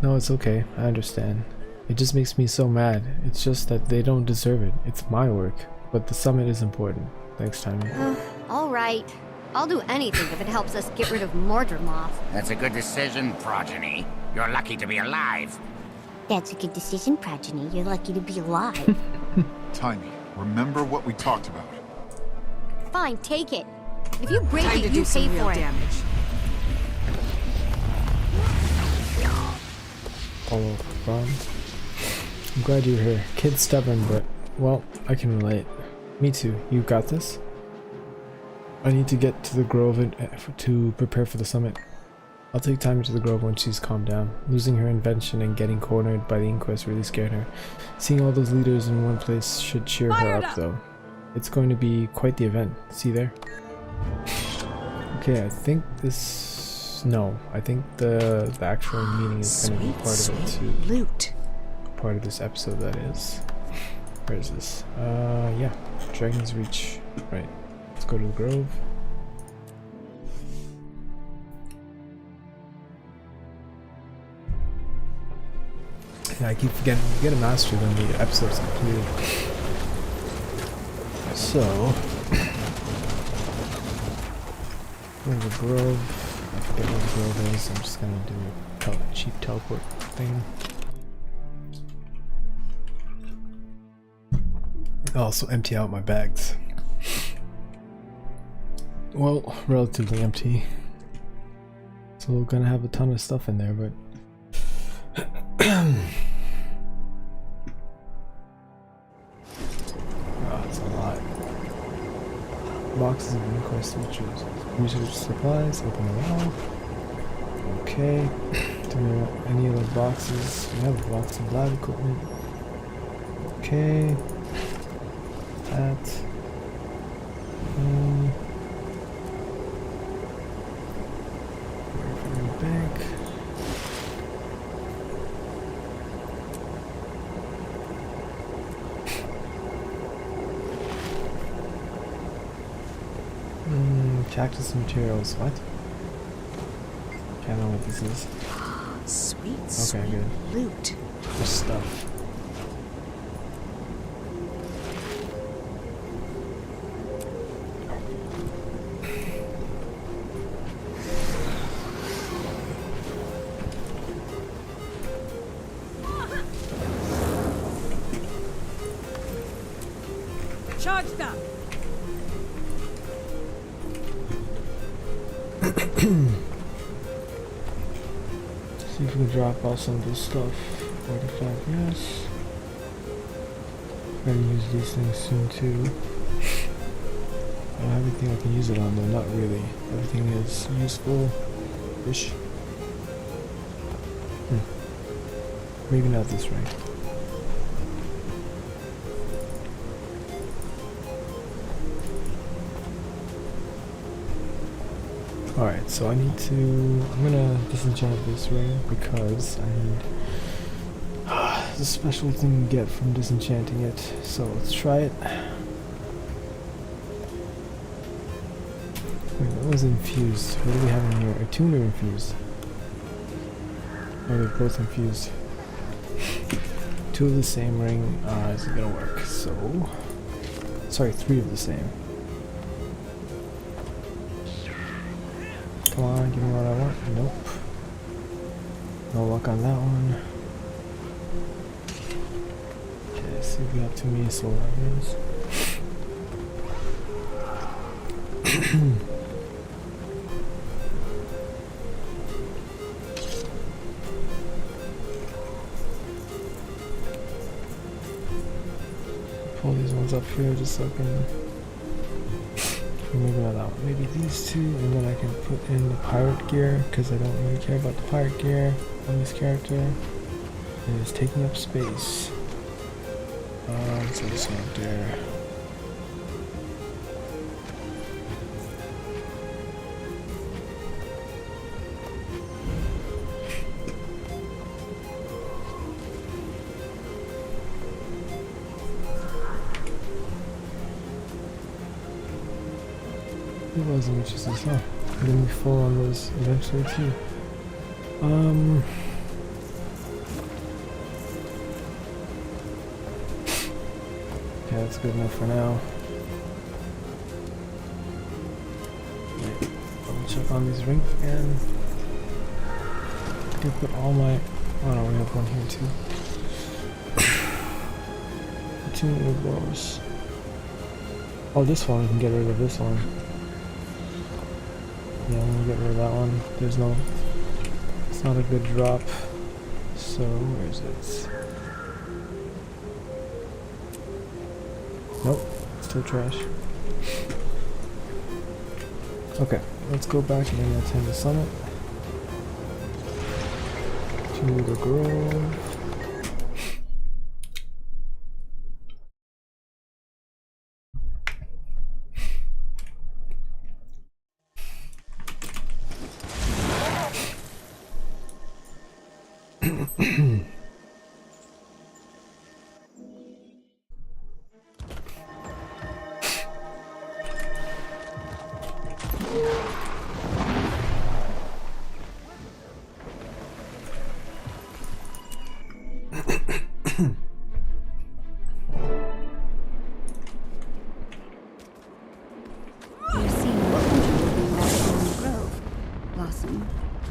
No, it's okay. I understand. It just makes me so mad. It's just that they don't deserve it. It's my work. But the summit is important. Thanks, Timmy. All right. I'll do anything if it helps us get rid of Mordremoth. That's a good decision, Progeny. You're lucky to be alive. That's a good decision, Progeny. You're lucky to be alive. Timmy, remember what we talked about. Fine, take it. If you break Time it, to you do pay some real for it. damage. Follow from. I'm glad you're here. Kid's stubborn, but, well, I can relate. Me too. You got this? I need to get to the Grove to prepare for the summit. I'll take time to the Grove when she's calmed down. Losing her invention and getting cornered by the inquest really scared her. Seeing all those leaders in one place should cheer her up, though. It's going to be quite the event. See there? Okay, I think this... No, I think the actual meeting is going to be part of it too. Loot. Part of this episode, that is. Where is this? Yeah. Dragon's Reach. Right. Let's go to the Grove. Yeah, I keep forgetting. You get a master, then the episode's completed. So, go to the Grove. I forget where the Grove is. I'm just gonna do a cheap teleport thing. I'll also empty out my bags. Well, relatively empty. So we're gonna have a ton of stuff in there, but oh, it's a lot. Boxes of inquest features. Research supplies, open them all. Okay. Do we want any of the boxes? We have a box of lab equipment. Okay. That. Bank. Cactus materials. What? I don't know what this is. Sweet, okay, sweet good. Loot. Just stuff. Charge them. See if we can drop off some of this stuff. 45, yes. Gotta use these things soon too. I don't have anything I can use it on though, not really. Everything is useful-ish. Maybe not this way. Alright, so I need to... I'm gonna disenchant this ring because I need... There's a special thing you get from disenchanting it, so let's try it. Wait, that was infused. What do we have in here? Attuned or infused? Oh, they're both infused. Two of the same ring isn't gonna work, so... Sorry, three of the same. Come on, give me what I want. Nope. No luck on that one. see if we have too many soul items. Pull these ones up here just so I can. Maybe not that one. Maybe these two, and then I can put in the pirate gear because I don't really care about the pirate gear on this character. It is taking up space. So this one up there. It wasn't much as this, huh? I'm gonna be full on those eventually too. Okay, that's good enough for now. Wait, let me check on these rings again. I can put all my. Oh no, we have one here too. 2 new bows. Oh, this one, we can get rid of this one. Yeah, I'm gonna get rid of that one. There's no. It's not a good drop. So, where is it? Nope, still trash. Okay, let's go back and attend the summit. To the grove.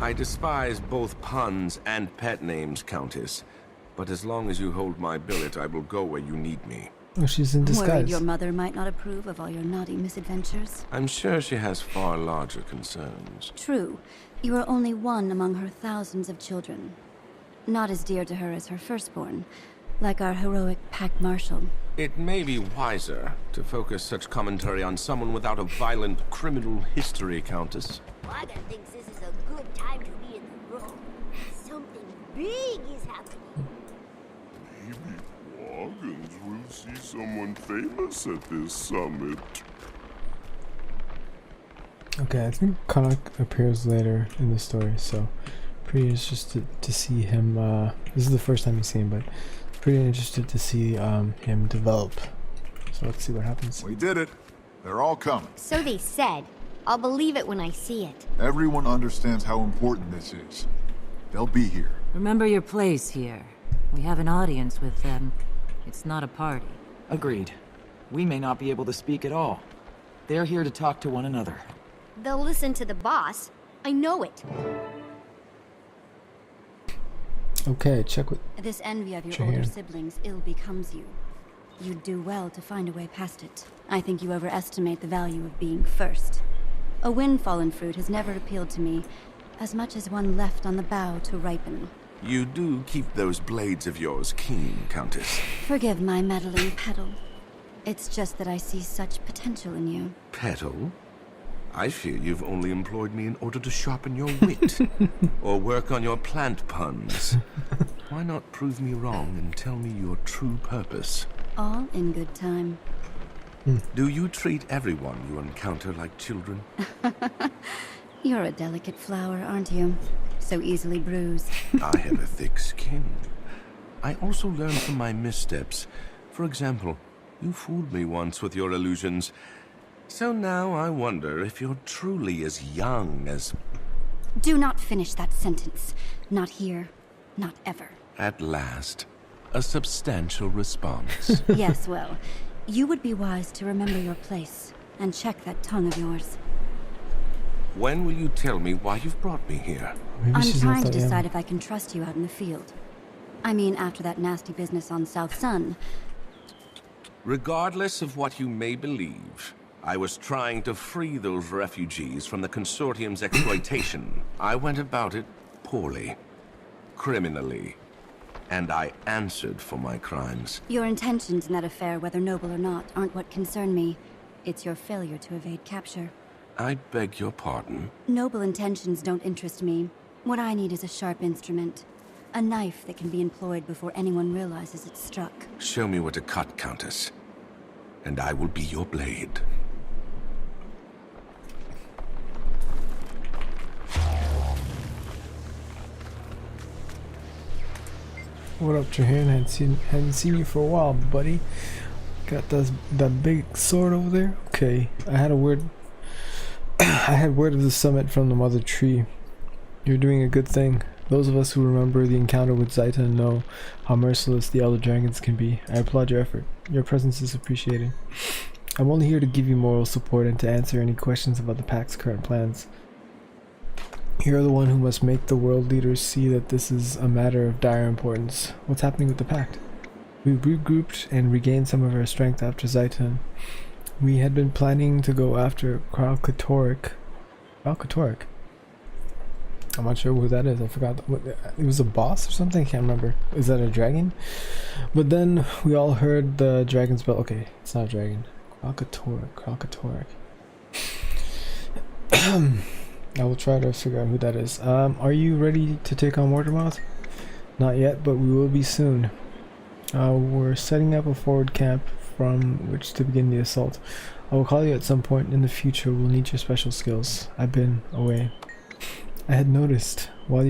I despise both puns and pet names, Countess. But as long as you hold my billet, I will go where you need me. Oh, she's in disguise. Worried your mother might not approve of all your naughty misadventures? I'm sure she has far larger concerns. True. You are only one among her thousands of children. Not as dear to her as her firstborn, like our heroic Pack Marshal. It may be wiser to focus such commentary on someone without a violent criminal history, Countess. Wagon thinks this is a good time to be in the room. Something big is happening. Maybe Wagons will see someone famous at this summit. Okay, I think Kanak appears later in the story, so pretty interested to see him. This is the first time you see him, but pretty interested to see him develop. So let's see what happens. We did it. They're all coming. So they said. I'll believe it when I see it. Everyone understands how important this is. They'll be here. Remember your place here. We have an audience with them. It's not a party. Agreed. We may not be able to speak at all. They're here to talk to one another. They'll listen to the boss. I know it. Okay, check with... This envy of your older siblings ill becomes you. You'd do well to find a way past it. I think you overestimate the value of being first. A wind-fallen fruit has never appealed to me, as much as one left on the bough to ripen. You do keep those blades of yours keen, Countess. Forgive my meddling petal. It's just that I see such potential in you. Petal? I fear you've only employed me in order to sharpen your wit, or work on your plant puns. Why not prove me wrong and tell me your true purpose? All in good time. Do you treat everyone you encounter like children? You're a delicate flower, aren't you? So easily bruised. I have a thick skin. I also learn from my missteps. For example, you fooled me once with your illusions. So now I wonder if you're truly as young as... Do not finish that sentence. Not here. Not ever. At last, a substantial response. Yes, well, you would be wise to remember your place and check that tongue of yours. When will you tell me why you've brought me here? I'm trying to decide if I can trust you out in the field. I mean, after that nasty business on South Sun, Regardless of what you may believe, I was trying to free those refugees from the Consortium's exploitation. I went about it poorly, criminally, and I answered for my crimes. Your intentions in that affair, whether noble or not, aren't what concern me. It's your failure to evade capture. I beg your pardon? Noble intentions don't interest me. What I need is a sharp instrument. A knife that can be employed before anyone realizes it's struck. Show me where to cut, Countess, and I will be your blade. What up, Trahan? Hadn't seen you for a while, buddy. Got that big sword over there? Okay, I had word of the summit from the Mother Tree. You're doing a good thing. Those of us who remember the encounter with Zaitan know how merciless the Elder Dragons can be. I applaud your effort. Your presence is appreciated. I'm only here to give you moral support and to answer any questions about the Pact's current plans. You're the one who must make the world leaders see that this is a matter of dire importance. What's happening with the Pact? We regrouped and regained some of our strength after Zaitan. We had been planning to go after Kralkatorrik. Kralkatorrik? I'm not sure who that is. I forgot. It was a boss or something? I can't remember. Is that a dragon? But then we all heard the dragon's bell. Okay, it's not a dragon. Kralkatorrik. I will try to figure out who that is. Are you ready to take on Mortarmouth? Not yet, but we will be soon. We're setting up a forward camp from which to begin the assault. I will call you at some point in the future. We'll need your special skills. I've been away. I had noticed while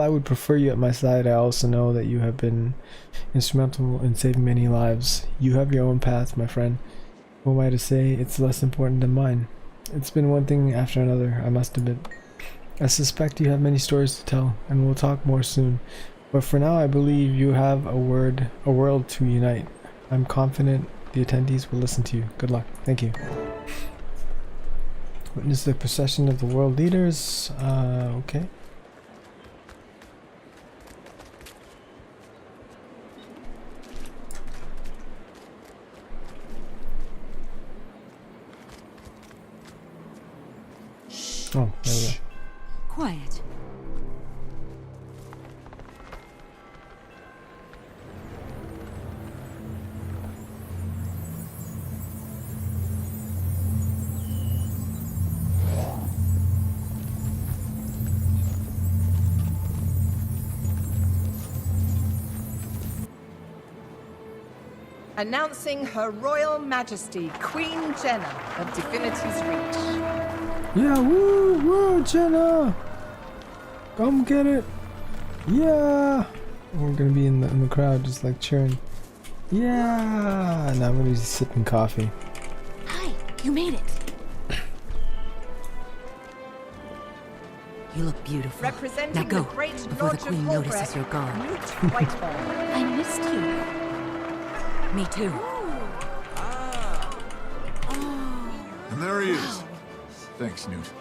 I would prefer you at my side, I also know that you have been instrumental in saving many lives. You have your own path, my friend. Who am I to say it's less important than mine? It's been one thing after another, I must admit. I suspect you have many stories to tell, and we'll talk more soon. But for now, I believe you have a world to unite. I'm confident the attendees will listen to you. Good luck. Thank you. Witness the procession of the world leaders. Okay. Oh, there we go. Quiet. Announcing Her Royal Majesty, Queen Jenna of Divinity's Reach. Yeah, woo, Jenna! Come get it! Yeah! We're gonna be in the crowd just like cheering. Yeah! Now I'm gonna be sipping coffee. Hi, you made it. You look beautiful. Representing now go, the great before Lodge the Queen of notices you're gone. Newt Whitehall. I missed you. Me too. And there he is. Thanks, Newt.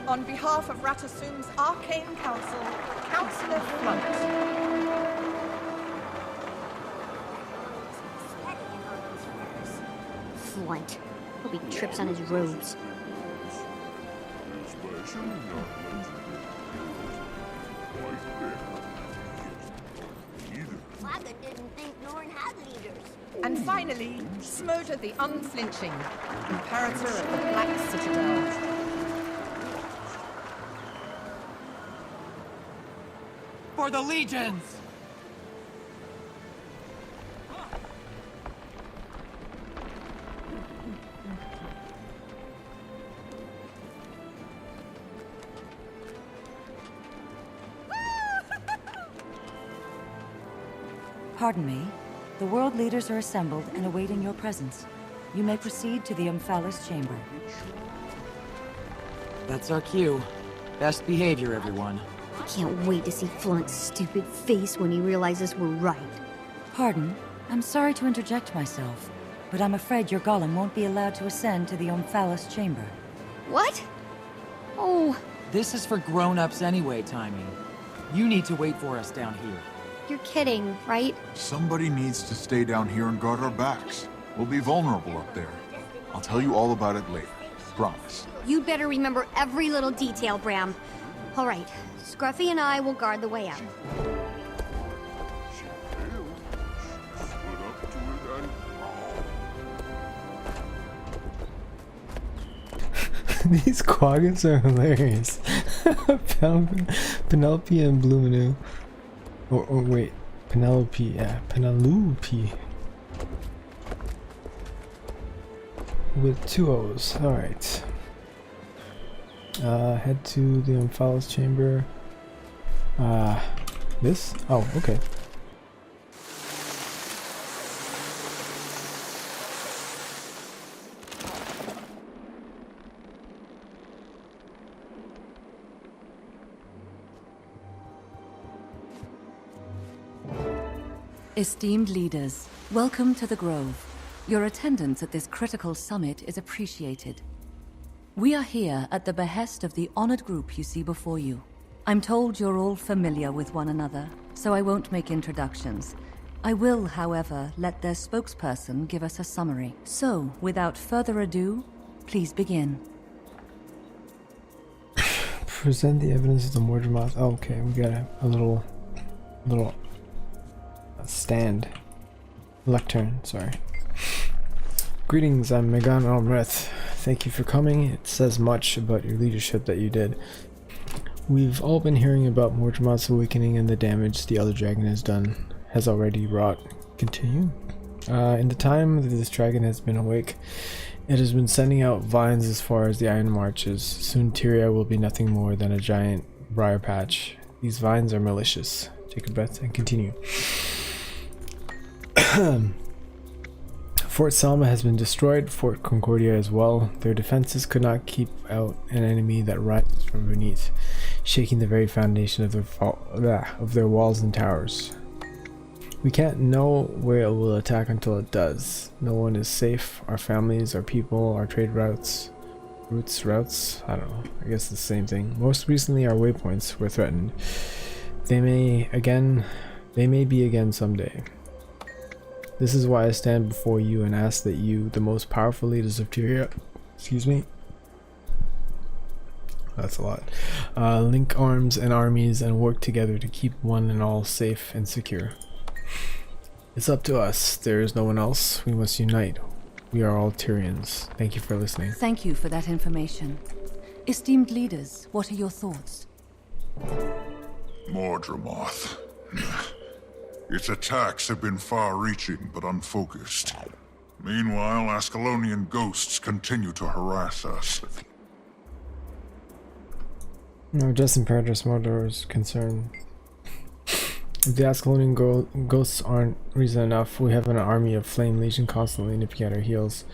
On behalf of Ratasum's Arcane Council, Councillor Blunt. Flint. Hope he trips on his robes. And finally, Smoda the Unflinching, Imperator of the Black Citadel. For the legions! Pardon me. The world leaders are assembled and awaiting your presence. You may proceed to the Umphalis chamber. That's our cue. Best behavior, everyone. I can't wait to see Flunt's stupid face when he realizes we're right. Pardon, I'm sorry to interject myself, but I'm afraid your golem won't be allowed to ascend to the Omphalos chamber. What? Oh, This is for grown-ups anyway, Timmy. You need to wait for us down here. you're kidding, right? Somebody needs to stay down here and guard our backs. We'll be vulnerable up there. I'll tell you all about it later. Promise. You'd better remember every little detail, Bram. All right, Scruffy and I will guard the way out. These quaggins are hilarious. Penelope and Bluminu. Or wait, Penelope, yeah, Penelope. With 2 O's, alright. Head to the Omphalos chamber. This? Oh, okay. Esteemed leaders, welcome to the Grove. Your attendance at this critical summit is appreciated. We are here at the behest of the honored group you see before you. I'm told you're all familiar with one another, so I won't make introductions. I will, however, let their spokesperson give us a summary. So, without further ado, please begin. Present the evidence of the Mordremoth. Oh, okay, we got a little stand. Lectern, sorry. Greetings, I'm Megan Almreth. Thank you for coming. It says much about your leadership that you did. We've all been hearing about Mordremoth's awakening and the damage the other dragon has already wrought. Continue. In the time that this dragon has been awake, it has been sending out vines as far as the Iron Marches. Soon Tyria will be nothing more than a giant briar patch. These vines are malicious. Take a breath and continue. Fort Selma has been destroyed, Fort Concordia as well. Their defenses could not keep out an enemy that rises from beneath, shaking the very foundation of their walls and towers. We can't know where it will attack until it does. No one is safe. Our families, our people, our trade routes, I don't know, I guess it's the same thing. Most recently our waypoints were threatened. They may be again someday. This is why I stand before you and ask that you, the most powerful leaders of Tyria, that's a lot, link arms and armies and work together to keep one and all safe and secure. It's up to us. There is no one else. We must unite. We are all Tyrians. Thank you for listening. Thank you for that information. Esteemed leaders, what are your thoughts? Mordremoth. Its attacks have been far-reaching but unfocused. Meanwhile, Ascalonian ghosts continue to harass us. No, just Imperatrix Mordor is concerned. If the Ascalonian ghosts aren't reason enough, we have an army of Flame Legion constantly nipping at our heels,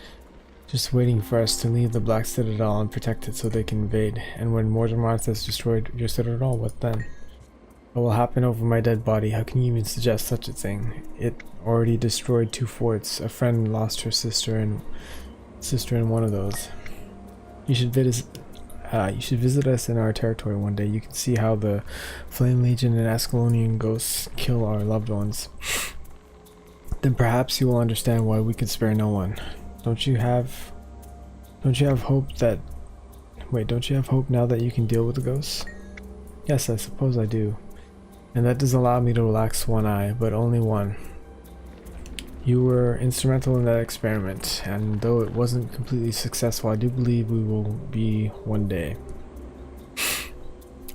just waiting for us to leave the Black Citadel and protect it so they can invade. And when Mordremoth has destroyed your citadel, what then? What will happen over my dead body? How can you even suggest such a thing? It already destroyed 2 forts. A friend lost her sister in one of those. You should visit us in our territory one day. You can see how the Flame Legion and Ascalonian ghosts kill our loved ones. Then perhaps you will understand why we could spare no one. Don't you have hope that... Wait, don't you have hope now that you can deal with the ghosts? Yes, I suppose I do. And that does allow me to relax one eye, but only one. You were instrumental in that experiment, and though it wasn't completely successful, I do believe we will be one day.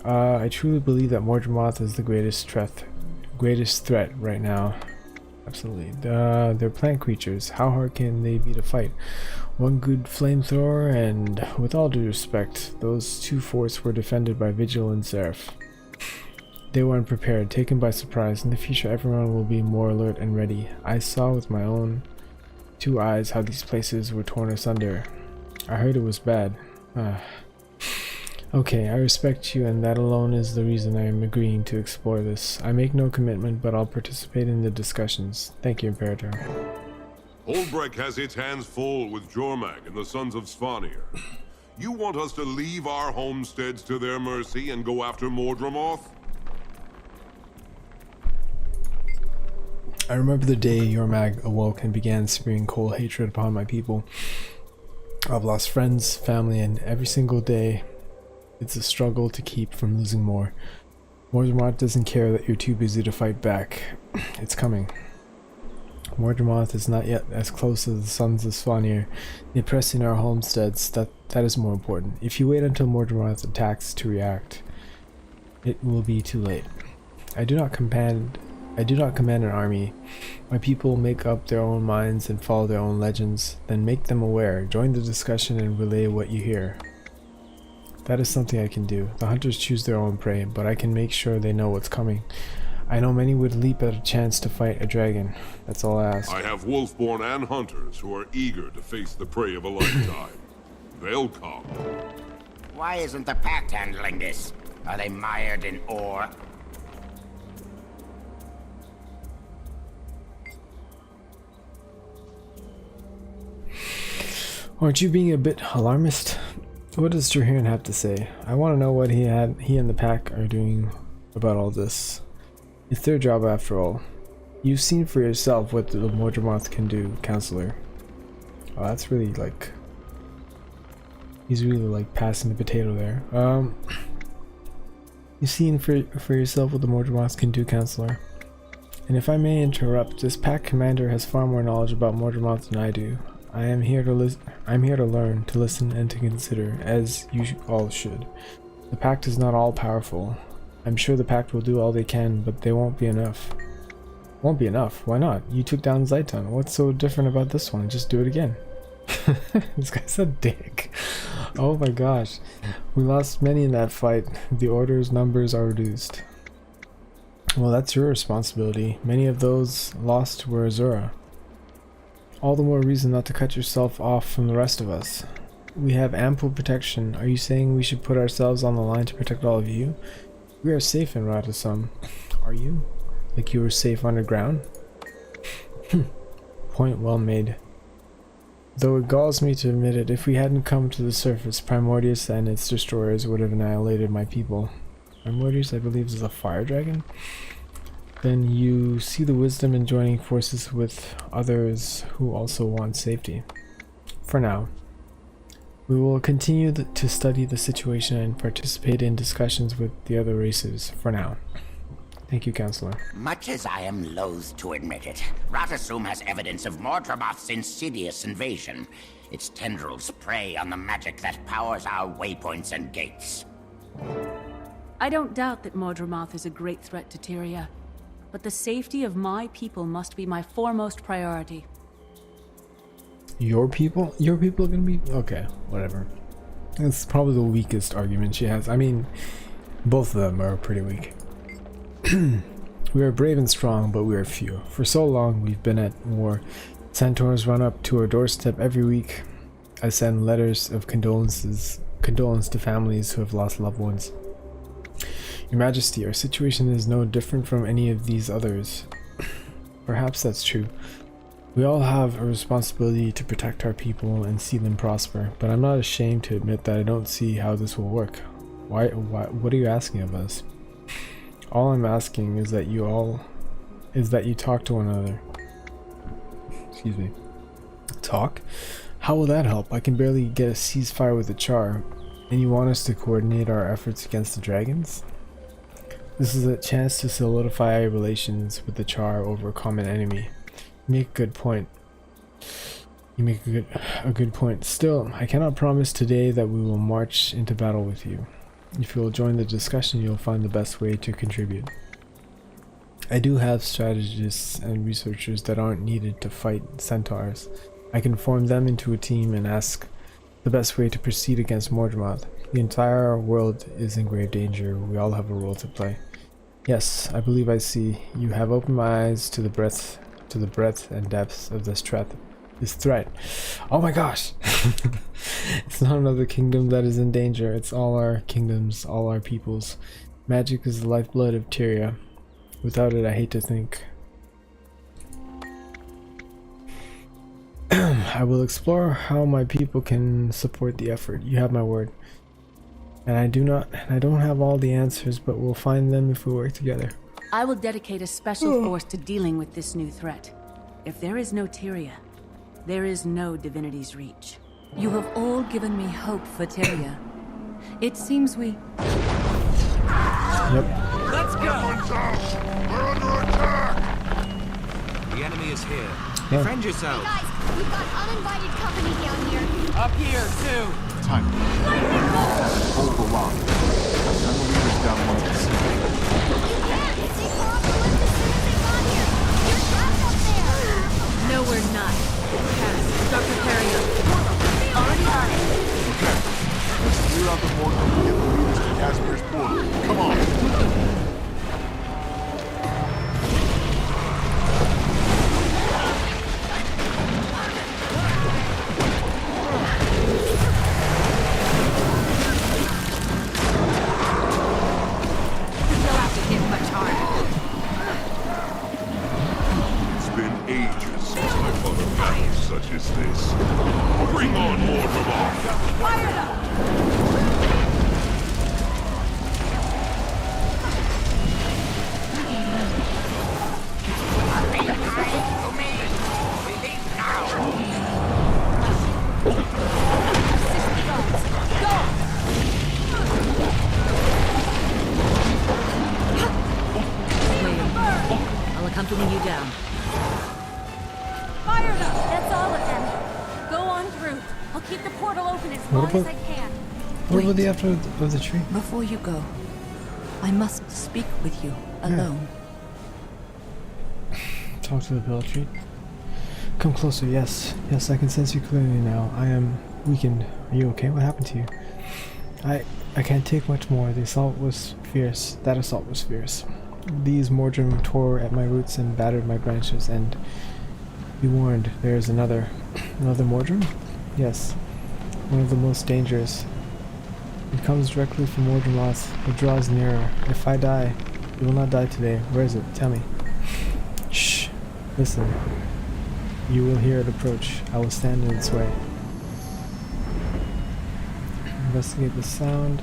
I truly believe that Mordremoth is the greatest threat right now. Absolutely. They're plant creatures. How hard can they be to fight? One good flamethrower, and with all due respect, those 2 forts were defended by Vigil and Seraph. They were unprepared, taken by surprise. In the future, everyone will be more alert and ready. I saw with my own 2 eyes how these places were torn asunder. I heard it was bad. Okay, I respect you, and that alone is the reason I am agreeing to explore this. I make no commitment, but I'll participate in the discussions. Thank you, Imperator. Holbrecht has its hands full with Jormag and the Sons of Svanir. You want us to leave our homesteads to their mercy and go after Mordramoth? I remember the day Jormag awoke and began spewing cold hatred upon my people. I've lost friends, family, and every single day it's a struggle to keep from losing more. Mordramoth doesn't care that you're too busy to fight back. It's coming. Mordramoth is not yet as close as the Sons of Svanir. The oppressing our homesteads, that is more important. If you wait until Mordramoth attacks to react, it will be too late. I do not command an army. My people make up their own minds and follow their own legends. Then make them aware. Join the discussion and relay what you hear. That is something I can do. The hunters choose their own prey, but I can make sure they know what's coming. I know many would leap at a chance to fight a dragon. That's all I ask. I have Wolfborn and hunters who are eager to face the prey of a lifetime. They'll come. Why isn't the pact handling this? Are they mired in ore? Aren't you being a bit alarmist? What does Jahiran have to say? I want to know what he and the pack are doing about all this. It's their job after all. You've seen for yourself what the Mordramoth can do, Counselor. Oh, that's really like... He's really like passing the potato there. You've seen for yourself what the Mordramoth can do, Counselor. And if I may interrupt, this pack commander has far more knowledge about Mordramoth than I do. I'm here to learn, to listen, and to consider, as you all should. The pact is not all powerful. I'm sure the pact will do all they can, but they won't be enough. Won't be enough? Why not? You took down Zaiton. What's so different about this one? Just do it again. This guy's a dick. Oh my gosh. We lost many in that fight. The Order's numbers are reduced. Well, that's your responsibility. Many of those lost were Azura. All the more reason not to cut yourself off from the rest of us. We have ample protection. Are you saying we should put ourselves on the line to protect all of you? We are safe in Ratasum. Are you? Like you were safe underground? Point well made. Though it galls me to admit it, if we hadn't come to the surface, Primordius and its destroyers would have annihilated my people. Primordius, I believe, is a fire dragon? Then you see the wisdom in joining forces with others who also want safety. For now. We will continue to study the situation and participate in discussions with the other races, for now. Thank you, Counselor. Much as I am loath to admit it, Ratasum has evidence of Mordramoth's insidious invasion. Its tendrils prey on the magic that powers our waypoints and gates. I don't doubt that Mordramoth is a great threat to Tyria, but the safety of my people must be my foremost priority. Your people? Your people are gonna be... Okay, whatever. It's probably the weakest argument she has. I mean, both of them are pretty weak. We are brave and strong, but we are few. For so long, we've been at war. Centaurs run up to our doorstep every week. I send letters of condolence to families who have lost loved ones. Your Majesty, our situation is no different from any of these others. Perhaps that's true. We all have a responsibility to protect our people and see them prosper, but I'm not ashamed to admit that I don't see how this will work. Why, what are you asking of us? All I'm asking is that you talk to one another. Excuse me. Talk? How will that help? I can barely get a ceasefire with the Char, and you want us to coordinate our efforts against the dragons? This is a chance to solidify relations with the Char over a common enemy. You make a good point. You make a good point. Still, I cannot promise today that we will march into battle with you. If you will join the discussion, you'll find the best way to contribute. I do have strategists and researchers that aren't needed to fight centaurs. I can form them into a team and ask the best way to proceed against Mordramoth. The entire world is in grave danger. We all have a role to play. Yes, I believe I see. You have opened my eyes to the breadth and depths of this threat. Oh my gosh! It's not another kingdom that is in danger. It's all our kingdoms, all our peoples. Magic is the lifeblood of Tyria. Without it, I hate to think. I will explore how my people can support the effort. You have my word. And I don't have all the answers, but we'll find them if we work together. I will dedicate a special force to dealing with this new threat. If there is no Tyria, there is no Divinity's Reach. You have all given me hope for Tyria. It seems we... Yep. Let's go! We're under attack! The enemy is here. Yeah. Defend yourselves. Guys, we've got uninvited company down here. Up here, too. Time. Hold the line. Send the leaders down one of the You can't! They call off the lift as soon as they got here! You're trapped up there! No, we're not. Cass, Dr. Perio. Already on it. Okay. Let's clear out the portal and get the leaders to Casimir's portal. Come on! It's been ages since my father battled such as this. Bring on more Dramar! Fire them! I'll accompany you down. Fire them! That's all of them. Go on through. I'll keep the portal open as What long as about- I can. What about the after of the tree? Before you go, I must speak with you alone. Talk to the pillow tree. Come closer, yes. Yes, I can sense you clearly now. I am weakened. Are you okay? What happened to you? I can't take much more. The assault was fierce. That assault was fierce. These Mordrim tore at my roots and battered my branches, and be warned, there is another Mordrim? Yes. One of the most dangerous. It comes directly from Mordrimloth. It draws nearer. If I die, you will not die today. Where is it? Tell me. Shh. Listen. You will hear it approach. I will stand in its way. Investigate the sound.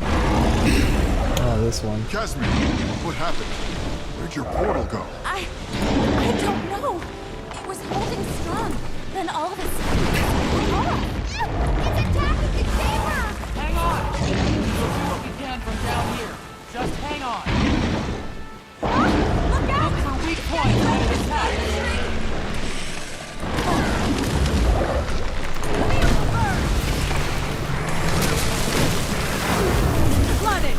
Oh, this one. Casimir, what happened? Where'd your portal go? I don't know. It was holding strong. Then all of a sudden, It's attacking the chamber! Hang on! We'll do what we can from down here. Just hang on. Look out! Look for weak points when it attacks. Flooded!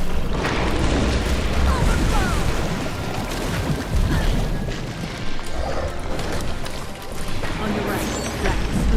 On your right, Drax.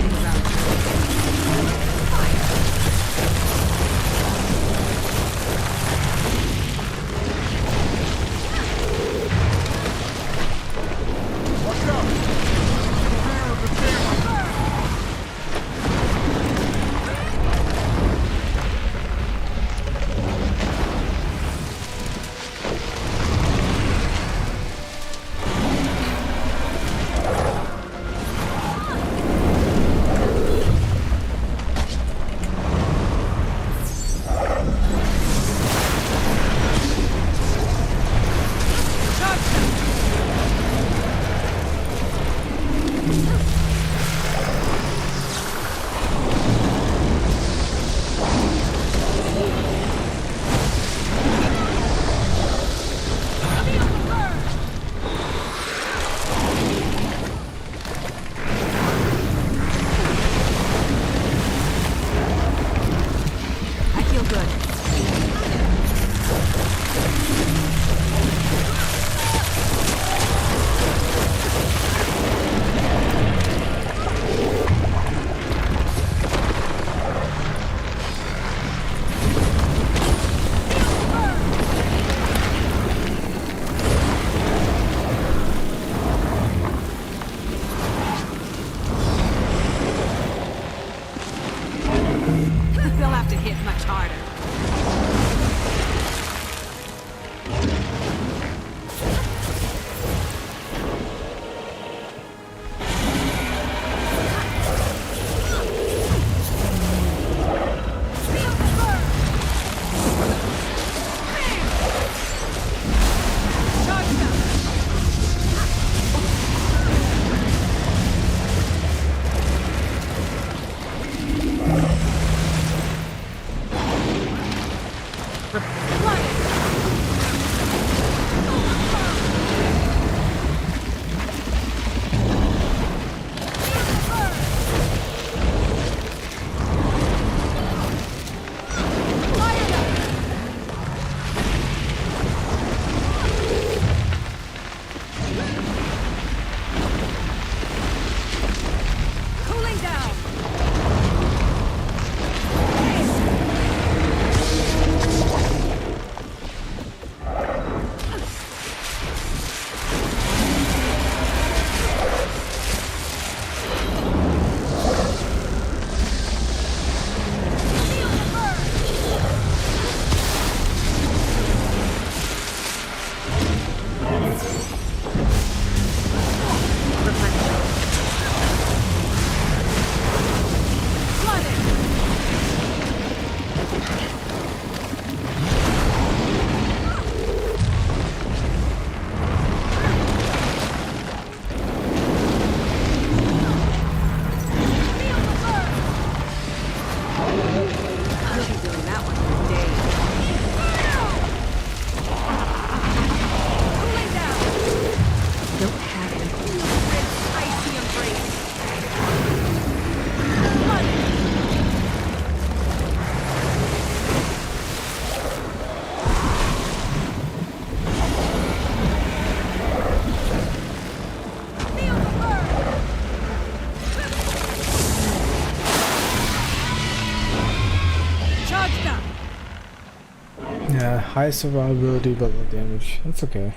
High survivability but low damage. That's okay.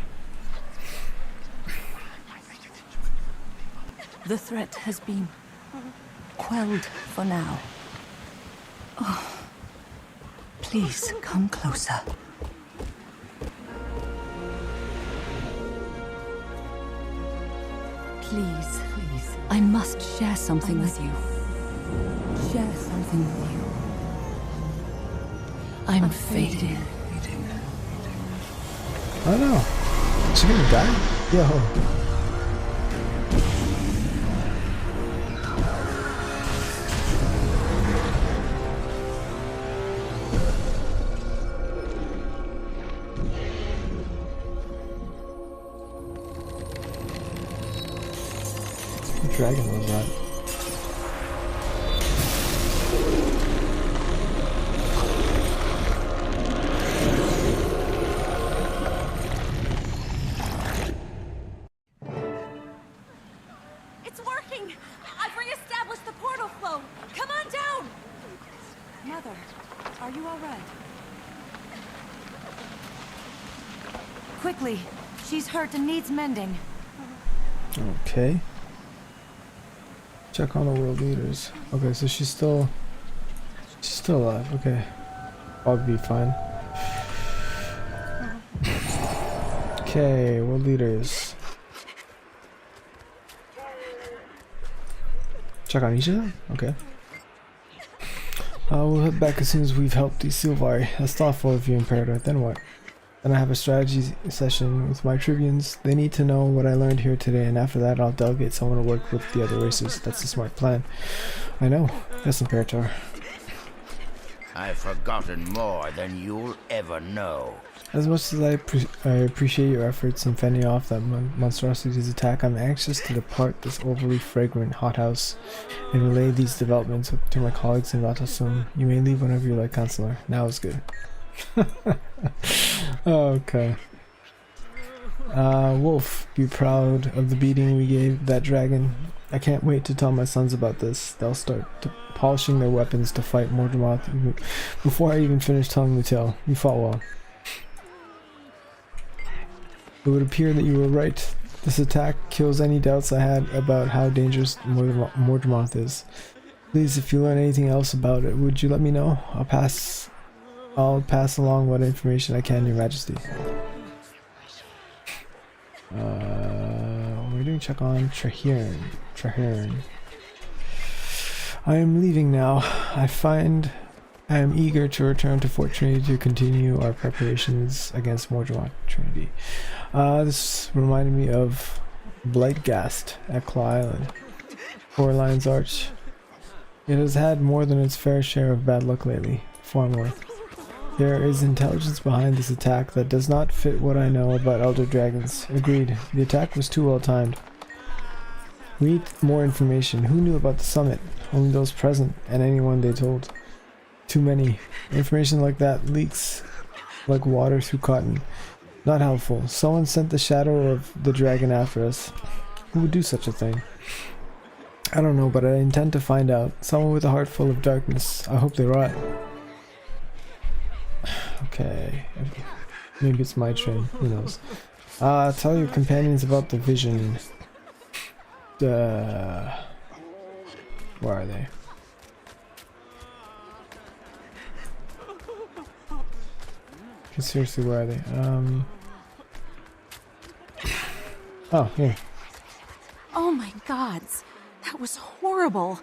The threat has been quelled for now. Oh, please come closer. Please, please. I must share something with you. Share something with you. I'm fading. Oh no. Is she gonna die? Yo. What dragon was that? It's working! I've re-established the portal flow! Come on down! Mother, are you alright? Quickly! She's hurt and needs mending. Okay. Check on the world leaders. Okay, so she's still alive. Okay. I'll be fine. Okay, world leaders. Check on each of them? Okay. We'll head back as soon as we've helped these Silvari. That's thoughtful of you, Imperator. Then what? Then I have a strategy session with my tribunes. They need to know what I learned here today, and after that I'll delegate someone to work with the other races. That's a smart plan. I know. Yes, Imperator. I've forgotten more than you'll ever know. As much as I appreciate your efforts in fending off that monstrosity's attack, I'm anxious to depart this overly fragrant hothouse and relay these developments to my colleagues in Ratasum. You may leave whenever you like, Counselor. Now is good. Okay. Wolf, be proud of the beating we gave that dragon. I can't wait to tell my sons about this. They'll start polishing their weapons to fight Mordremoth before I even finish telling the tale. You fought well. It would appear that you were right. This attack kills any doubts I had about how dangerous Mordremoth is. Please, if you learn anything else about it, would you let me know? I'll pass along what information I can, Your Majesty. We're doing check on Traherne. I am leaving now. I am eager to return to Fort Trinity to continue our preparations against Mordremoth Trinity. This reminded me of Blightgast at Claw Island. Poor Lion's Arch. It has had more than its fair share of bad luck lately. Far more. There is intelligence behind this attack that does not fit what I know about Elder Dragons. Agreed. The attack was too well timed. We need more information. Who knew about the summit? Only those present, and anyone they told. Too many. Information like that leaks like water through cotton. Not helpful. Someone sent the shadow of the dragon after us. Who would do such a thing? I don't know, but I intend to find out. Someone with a heart full of darkness. I hope they're right. Okay. Maybe it's my train. Who knows? Tell your companions about the vision. Where are they? Seriously, where are they? Oh, here. Oh my gods. That was horrible.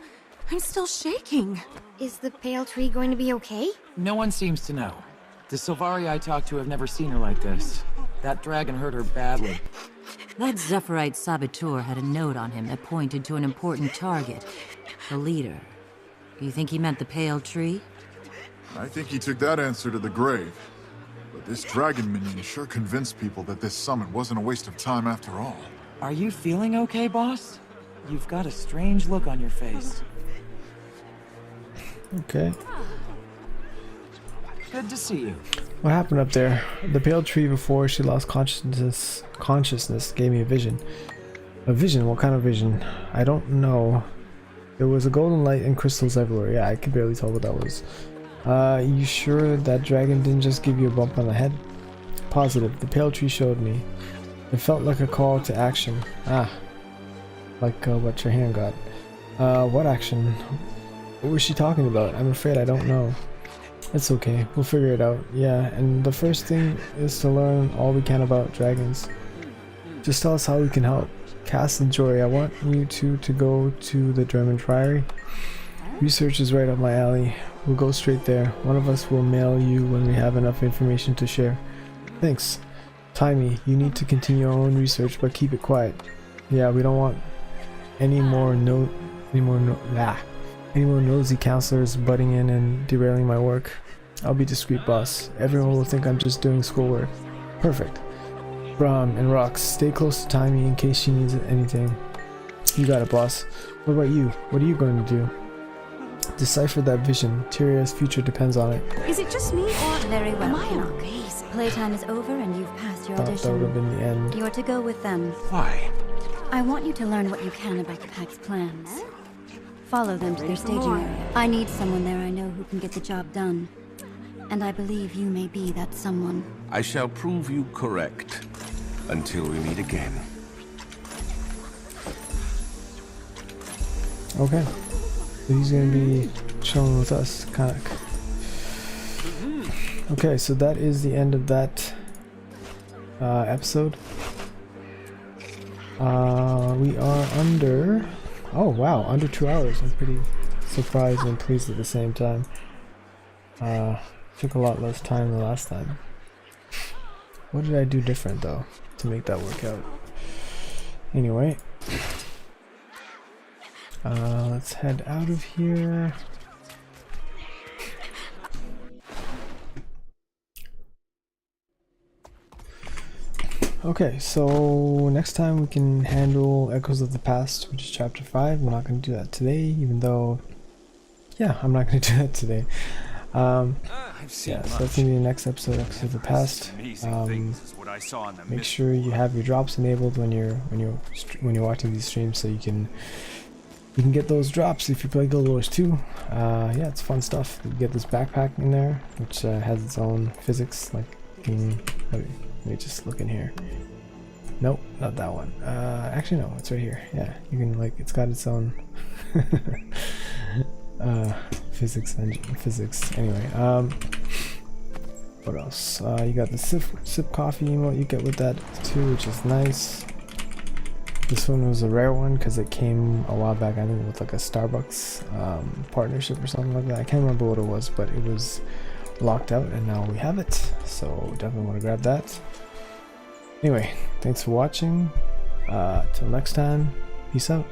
I'm still shaking. Is the pale tree going to be okay? No one seems to know. The Silvari I talked to have never seen her like this. That dragon hurt her badly. That Zephyrite saboteur had a note on him that pointed to an important target. The leader. You think he meant the pale tree? I think he took that answer to the grave. But this dragon minion sure convinced people that this summit wasn't a waste of time after all. Are you feeling okay, boss? You've got a strange look on your face. Okay. Good to see you. What happened up there? The pale tree before she lost consciousness gave me a vision. A vision? What kind of vision? I don't know. There was a golden light and crystals everywhere. Yeah, I could barely tell what that was. You sure that dragon didn't just give you a bump on the head? Positive. The pale tree showed me. It felt like a call to action. Ah. Like what your hand got. What action? What was she talking about? I'm afraid I don't know. It's okay. We'll figure it out. Yeah, and the first thing is to learn all we can about dragons. Just tell us how we can help. Cass and Jory, I want you two to go to the German Priory. Research is right up my alley. We'll go straight there. One of us will mail you when we have enough information to share. Thanks. Timey, you need to continue your own research, but keep it quiet. Yeah, we don't want any more nosy counselors butting in and derailing my work. I'll be discreet, boss. Everyone will think I'm just doing schoolwork. Perfect. Brahm and Rox, stay close to Timey in case she needs anything. You got it, boss. What about you? What are you going to do? Decipher that vision. Tyria's future depends on it. Is it just me, or very well? Am I in case? Playtime is over and you've passed your audition. That would have been the end. You're to go with them. Why? I want you to learn what you can about the Pack's plans. Follow them to their staging area. I need someone there I know who can get the job done. And I believe you may be that someone. I shall prove you correct until we meet again. Okay. So he's gonna be chilling with us, Kanak. Okay, so that is the end of that episode. We are under... Oh wow, under 2 hours. I'm pretty surprised and pleased at the same time. Took a lot less time than last time. What did I do different though to make that work out? Anyway, let's head out of here. Okay, so next time we can handle Echoes of the Past, which is chapter 5. We're not going to do that today, even though... Yeah, I'm not going to do that today. Yeah, so that's going to be the next episode, Echoes of the Past. Make sure you have your drops enabled when you're watching these streams, so you can get those drops if you play Guild Wars 2. Yeah, it's fun stuff. You get this backpack in there, which has its own physics. Like, you can... Let me just look in here. Nope, not that one. Actually no, it's right here. Yeah, you can like, it's got its own physics engine, physics. Anyway, what else? You got the sip coffee emote you get with that too, which is nice. This one was a rare one because it came a while back, I think, with like a Starbucks partnership or something like that. I can't remember what it was, but it was locked out and now we have it, so definitely want to grab that. Anyway, thanks for watching. Till next time, peace out.